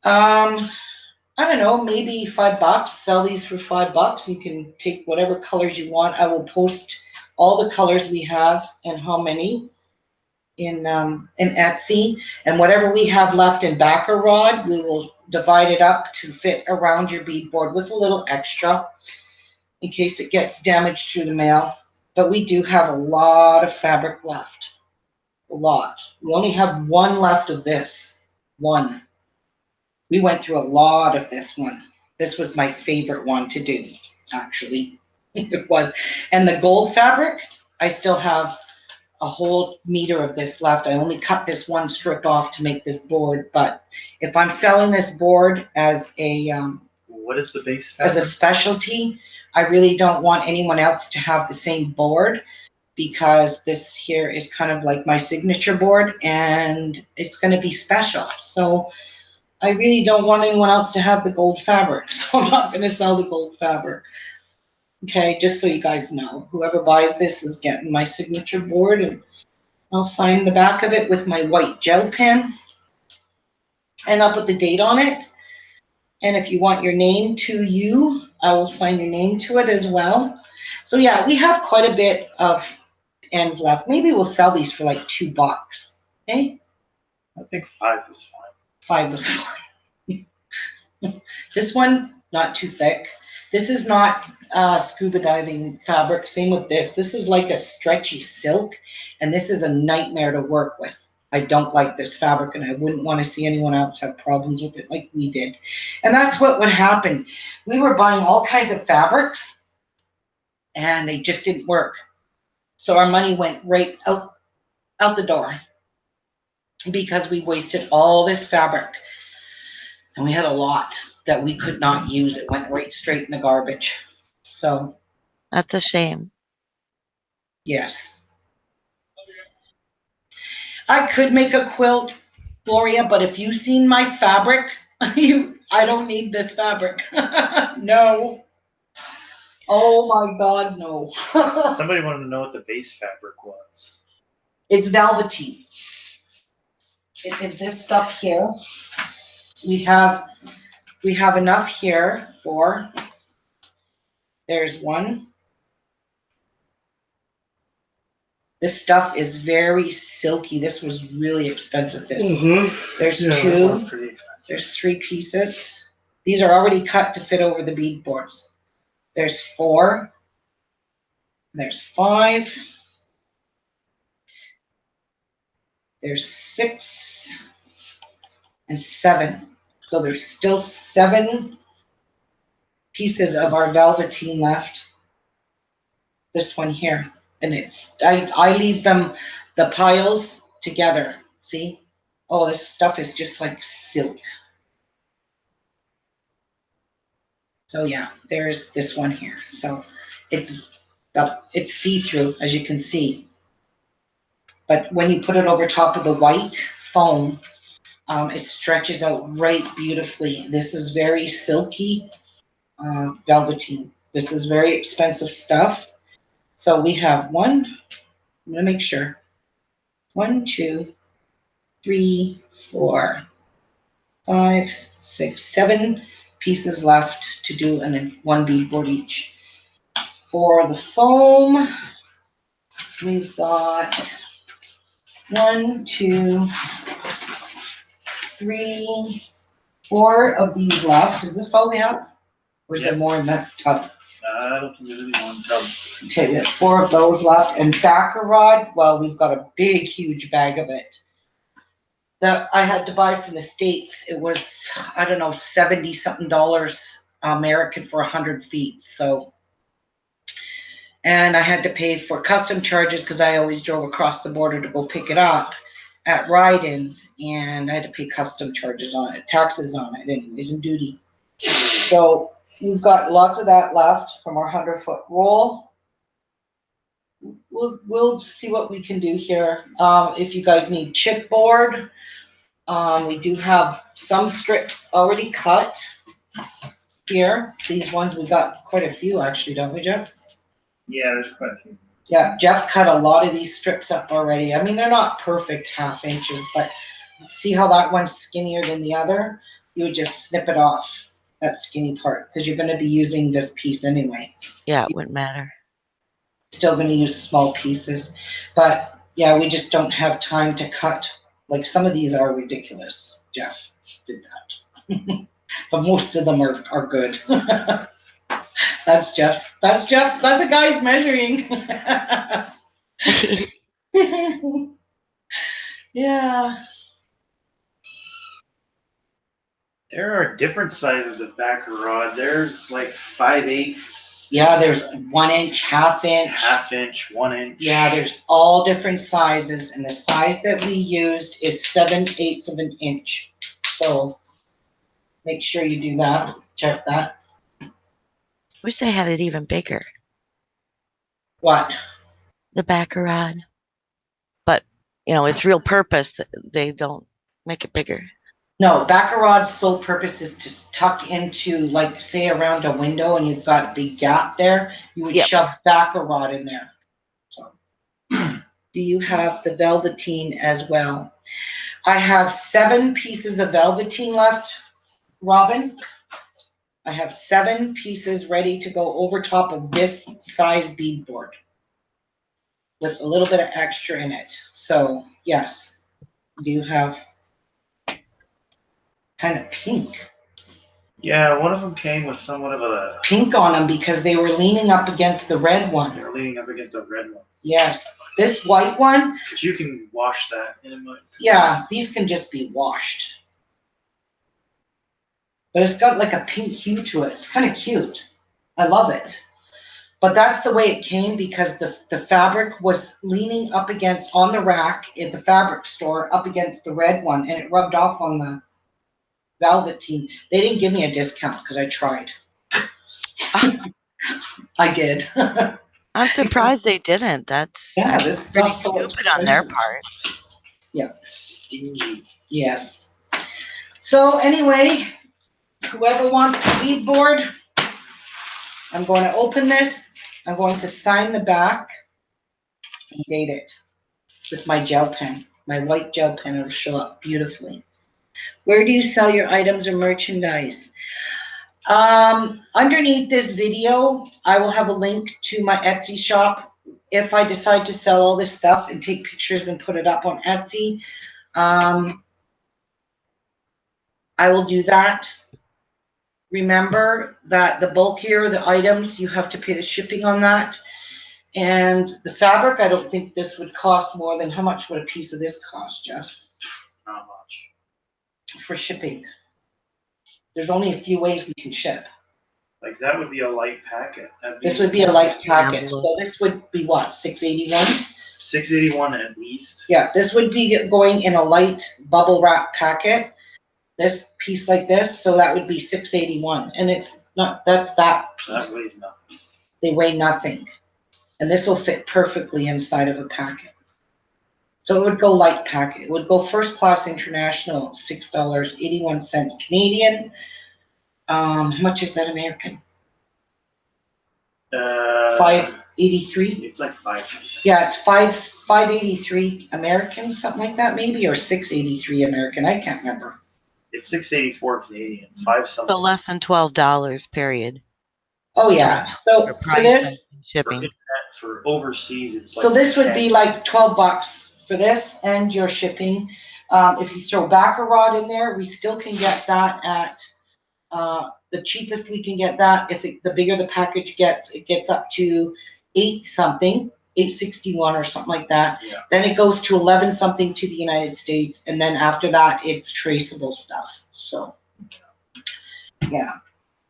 I don't know, maybe $5. Sell these for $5. You can take whatever colors you want. I will post all the colors we have and how many in Etsy, and whatever we have left in backer rod, we will divide it up to fit around your bead board with a little extra in case it gets damaged through the mail. But we do have a lot of fabric left. A lot. We only have one left of this. One. We went through a lot of this one. This was my favorite one to do, actually. It was. And the gold fabric, I still have a whole meter of this left. I only cut this one strip off to make this board. But if I'm selling this board as a What is the base fabric? as a specialty, I really don't want anyone else to have the same board, because this here is kind of like my signature board, and it's going to be special. So I really don't want anyone else to have the gold fabric, so I'm not going to sell the gold fabric. Okay, just so you guys know, whoever buys this is getting my signature board, and I'll sign the back of it with my white gel pen, and I'll put the date on it. And if you want your name to you, I will sign your name to it as well. So yeah, we have quite a bit of ends left. Maybe we'll sell these for like $2. Okay? I think 5 is fine. 5 was fine. This one, not too thick. This is not scuba diving fabric. Same with this. This is like a stretchy silk, and this is a nightmare to work with. I don't like this fabric, and I wouldn't want to see anyone else have problems with it like we did. And that's what would happen. We were buying all kinds of fabrics, and they just didn't work. So our money went right out the door because we wasted all this fabric. And we had a lot that we could not use. It went right straight in the garbage. So, That's a shame. yes. I could make a quilt, Gloria, but if you've seen my fabric, I don't need this fabric. No. Oh my God, no. Somebody wanted to know what the base fabric was. It's velveteen. It is this stuff here. We have enough here for, there's one. This stuff is very silky. This was really expensive. This. There's Yeah, that two. one's pretty expensive. There's 3 pieces. These are already cut to fit over the bead boards. There's 4. There's 5. There's 6 and 7. So there's still 7 pieces of our velveteen left. This one here. And it's, I leave them, the piles together. See? Oh, this stuff is just like silk. So yeah, there's this one here. So it's see-through, as you can see. But when you put it over top of the white foam, it stretches out right beautifully. This is very silky velveteen. This is very expensive stuff. So we have one, I'm going to make sure. 1, 2, 3, 4, 5, 6, 7 pieces left to do, and then 1 beadboard each. For the foam, we've got 1, 2, 3, 4 of these left. Is this all we have? Or is there more in that tub? I don't think there's any one tub. Okay, we have 4 of those left. And backer rod, well, we've got a big, huge bag of it that I had to buy from the States. It was, I don't know, $70-something American for 100 feet. So, and I had to pay for custom charges because I always drove across the border to go pick it up at ride-ins, and I had to pay custom charges on it, taxes on it anyways, and duty. So we've got lots of that left from our 100-foot roll. We'll see what we can do here. If you guys need chipboard, we do have some strips already cut here. These ones, we got quite a few actually, don't we, Jeff? Yeah, there's quite a few. Yeah, Jeff cut a lot of these strips up already. I mean, they're not perfect 1/2 inches, but see how that one's skinnier than the other? You would just snip it off, that skinny part, because you're going to be using this piece anyway. Yeah, it wouldn't matter. Still going to use small pieces, but yeah, we just don't have time to cut. Like some of these are ridiculous. Jeff did that. But most of them are good. That's a guy's measuring. Yeah. There are different sizes of backer rod. There's like 5/8. Yeah, there's 1 inch, 1/2 inch. 1/2 inch, 1 inch. Yeah, there's all different sizes, and the size that we used is 7/8 of an inch. So make sure you do that. Check that. Wish they had it even bigger, What? the backer rod. But, its real purpose, they don't make it bigger. No, backer rod's sole purpose is to tuck into, like, say, around a window, and you've got a big gap there. You would shove backer rod in there. So, do you have the velveteen as well? I have 7 pieces of velveteen left, Robin. I have 7 pieces ready to go over top of this size beadboard. with a little bit of extra in it. So yes, you have kind of pink Yeah, one of them came with somewhat of a. on them because they were leaning up against the red one. They're leaning up against the red one. Yes, this white one. But you can wash that in a minute. Yeah, these can just be washed. But it's got like a pink hue to it. It's kind of cute. I love it. But that's the way it came because the fabric was leaning up against on the rack at the fabric store up against the red one, and it rubbed off on the velveteen. They didn't give me a discount because I tried. I did. I'm surprised they didn't. That's Yeah, this pretty stuff's so stupid on their expensive. part. Yeah. Stingy. Yes. So anyway, whoever wants the bead board, I'm going to open this. I'm going to sign the back and date it with my gel pen. My white gel pen, it'll show up beautifully. Where do you sell your items or merchandise? Underneath this video, I will have a link to my Etsy shop. If I decide to sell all this stuff and take pictures and put it up on Etsy, I will do that. Remember that the bulkier the items, you have to pay the shipping on that. And the fabric, I don't think this would cost more than, how much would a piece of this cost, Jeff? Not much. For shipping. There's only a few ways we can ship. Like that would be a light packet. This would be a light packet. Envelope. So this would be what, $6.81? $6.81 at least. Yeah, this would be going in a light bubble wrap packet. This piece like this, so that would be $6.81. And it's not, that's that piece. That weighs nothing. They weigh nothing. And this will fit perfectly inside of a packet. So it would go light packet. It would go first class international, $6.81 Canadian. How much is that American? $5.83. It's like $5. Yeah, it's $5.83 American, something like that, maybe, or $6.83 American. I can't remember. It's $6.84 Canadian. 5 something. So less than $12, period. Oh yeah. So For for price this, and For shipping. internet, for overseas, it's like. so this would 10. be like $12 for this and your shipping. If you throw back a rod in there, we still can get that at the cheapest we can get that. If the bigger the package gets, it gets up to 8 something, 861 or something like that. Yeah. Then it goes to 11 something to the United States, and then after that, it's traceable stuff. So yeah.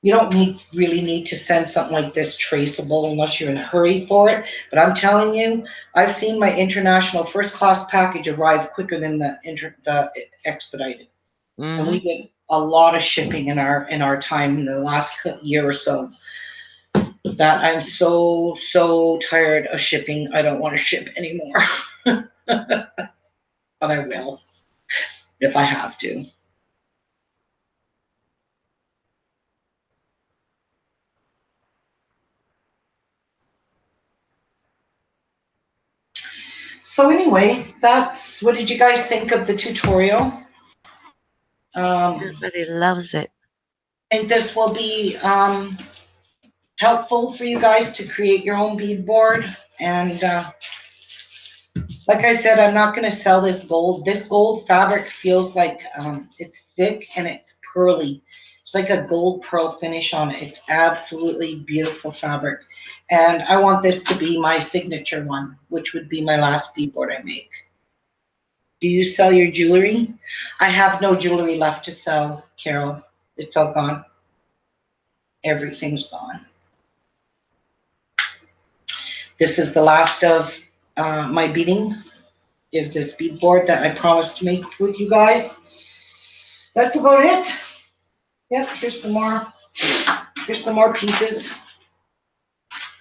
You don't really need to send something like this traceable unless you're in a hurry for it. But I'm telling you, I've seen my international first class package arrive quicker than the expedited. And we did a lot of shipping in our time in the last year or so. That I'm so tired of shipping. I don't want to ship anymore. But I will if I have to. So anyway, that's, what did you guys think of the tutorial? Everybody loves it. I think this will be helpful for you guys to create your own bead board. And like I said, I'm not going to sell this gold. This gold fabric feels like it's thick and it's pearly. It's like a gold pearl finish on it. It's absolutely beautiful fabric. And I want this to be my signature one, which would be my last bead board I make. Do you sell your jewelry? I have no jewelry left to sell, Carol. It's all gone. Everything's gone. This is the last of my beading, is this bead board that I promised to make with you guys. That's about it. Yep, here's some more. Here's some more pieces.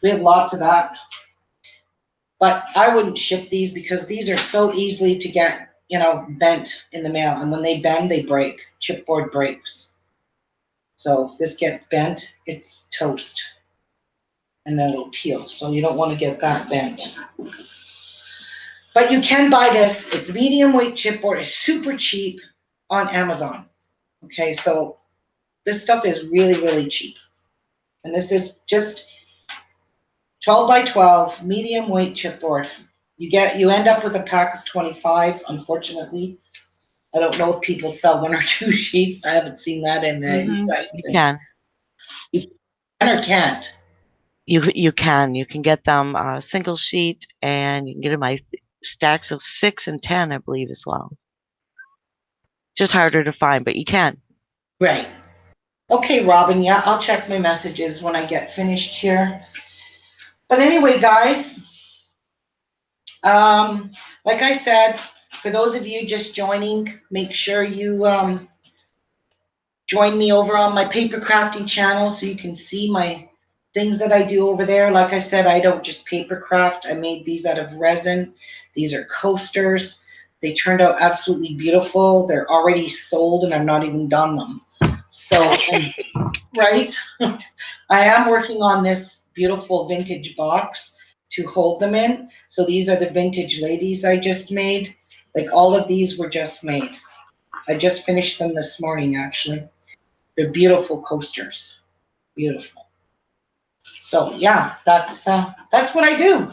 We have lots of that. But I wouldn't ship these because these are so easily to get, bent in the mail. And when they bend, they break. Chipboard breaks. So if this gets bent, it's toast. And then it'll peel. So you don't want to get that bent. But you can buy this. It's medium weight chipboard. It's super cheap on Amazon. Okay, so this stuff is really, really cheap. And this is just 12 by 12 medium weight chipboard. You end up with a pack of 25, unfortunately. I don't know if people sell one or two sheets. I haven't seen that in the sites. You can. You can or can't. You can. You can get them single sheet, and you can get them by stacks of 6 and 10, I believe, as well. Just harder to find, but you can. Right. Okay, Robin. Yeah, I'll check my messages when I get finished here. But anyway, guys, like I said, for those of you just joining, make sure you join me over on my paper crafting channel so you can see my things that I do over there. Like I said, I don't just paper craft. I made these out of resin. These are coasters. They turned out absolutely beautiful. They're already sold and I'm not even done them. So, right? I am working on this beautiful vintage box to hold them in. So these are the vintage ladies I just made. Like all of these were just made. I just finished them this morning, actually. They're beautiful coasters. Beautiful. So yeah, that's what I do.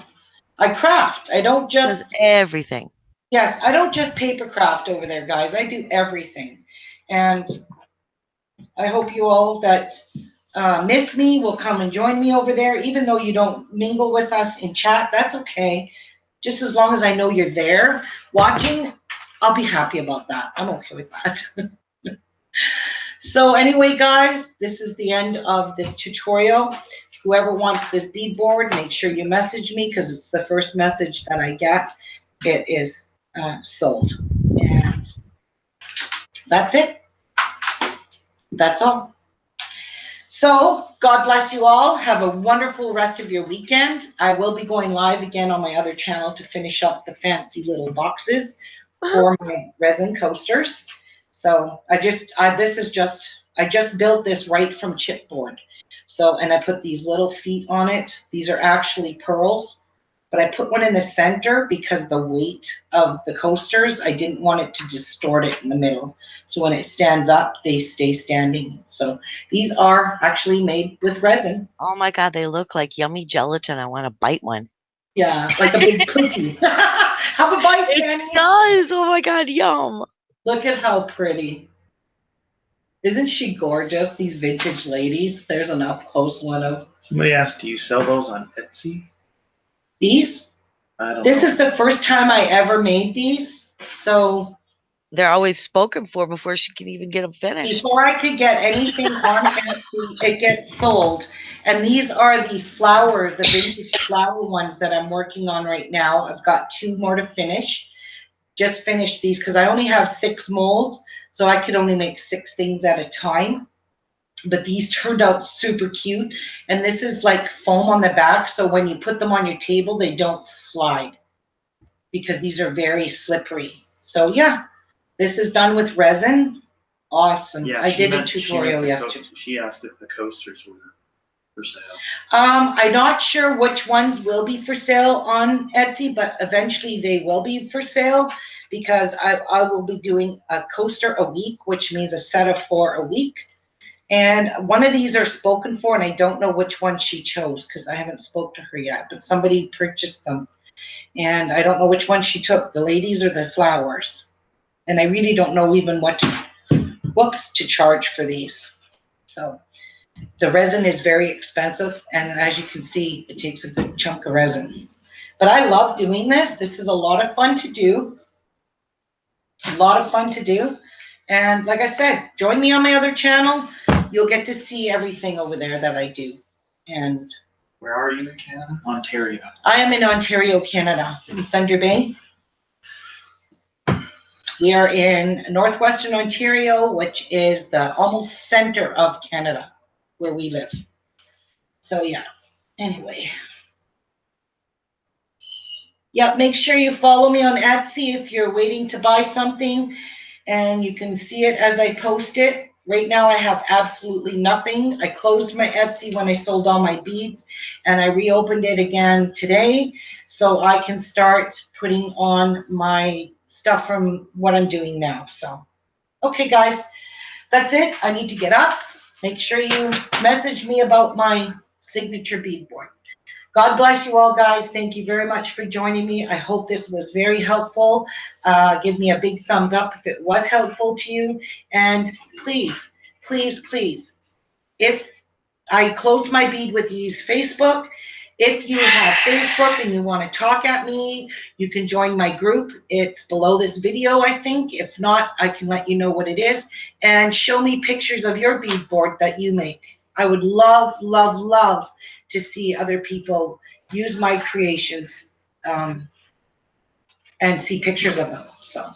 I craft. I don't Does just everything. yes, I don't just paper craft over there, guys. I do everything. And I hope you all that miss me will come and join me over there. Even though you don't mingle with us in chat, that's okay. Just as long as I know you're there watching, I'll be happy about that. I'm okay with that. So anyway, guys, this is the end of this tutorial. Whoever wants this bead board, make sure you message me because it's the first message that I get. It is sold. And that's it. That's all. So God bless you all. Have a wonderful rest of your weekend. I will be going live again on my other channel to finish up the fancy little boxes for my resin coasters. So I just built this right from chipboard. So, and I put these little feet on it. These are actually pearls, but I put one in the center because the weight of the coasters, I didn't want it to distort it in the middle. So when it stands up, they stay standing. So these are actually made with resin. Oh my God, they look like yummy gelatin. I want to bite one. Yeah, like a big cookie. Have a bite, Fanny. It does. Oh my God, yum. Look at how pretty. Isn't she gorgeous, these vintage ladies? There's an up close one of Somebody asked, do you sell those on Etsy? these. I don't This know. is the first time I ever made these. So They're always spoken for before she can even get them finished. before I could get anything on Etsy, it gets sold. And these are the flower, the vintage flower ones that I'm working on right now. I've got 2 more to finish. Just finished these because I only have 6 molds, so I could only make 6 things at a time. But these turned out super cute. And this is like foam on the back, so when you put them on your table, they don't slide because these are very slippery. So yeah, this is done with resin. Awesome. Yeah, I she did a meant- she tutorial meant the yesterday. She asked if the coasters were for sale. I'm not sure which ones will be for sale on Etsy, but eventually they will be for sale because I will be doing a coaster a week, which means a set of 4 a week. And one of these are spoken for, and I don't know which one she chose because I haven't spoke to her yet, but somebody purchased them. And I don't know which one she took, the ladies or the flowers. And I really don't know even what to charge for these. So the resin is very expensive, and as you can see, it takes a good chunk of resin. But I love doing this. This is a lot of fun to do. A lot of fun to do. And like I said, join me on my other channel. You'll get to see everything over there that I do. And Where are you in Canada? Ontario. I am in Ontario, Canada, in Thunder Bay. We are in northwestern Ontario, which is the almost center of Canada, where we live. So yeah, anyway. Yeah, make sure you follow me on Etsy if you're waiting to buy something, and you can see it as I post it. Right now I have absolutely nothing. I closed my Etsy when I sold all my beads, and I reopened it again today so I can start putting on my stuff from what I'm doing now. So, okay, guys, that's it. I need to get up. Make sure you message me about my signature bead board. God bless you all, guys. Thank you very much for joining me. I hope this was very helpful. Give me a big thumbs up if it was helpful to you. And please, please, please, if I close my bead with use Facebook, if you have Facebook and you want to talk at me, you can join my group. It's below this video, I think. If not, I can let you know what it is. And show me pictures of your bead board that you make. I would love, love, love to see other people use my creations and see pictures of them. So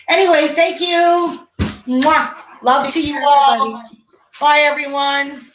anyway, thank you. Mwah. Love to you all. Bye, everyone.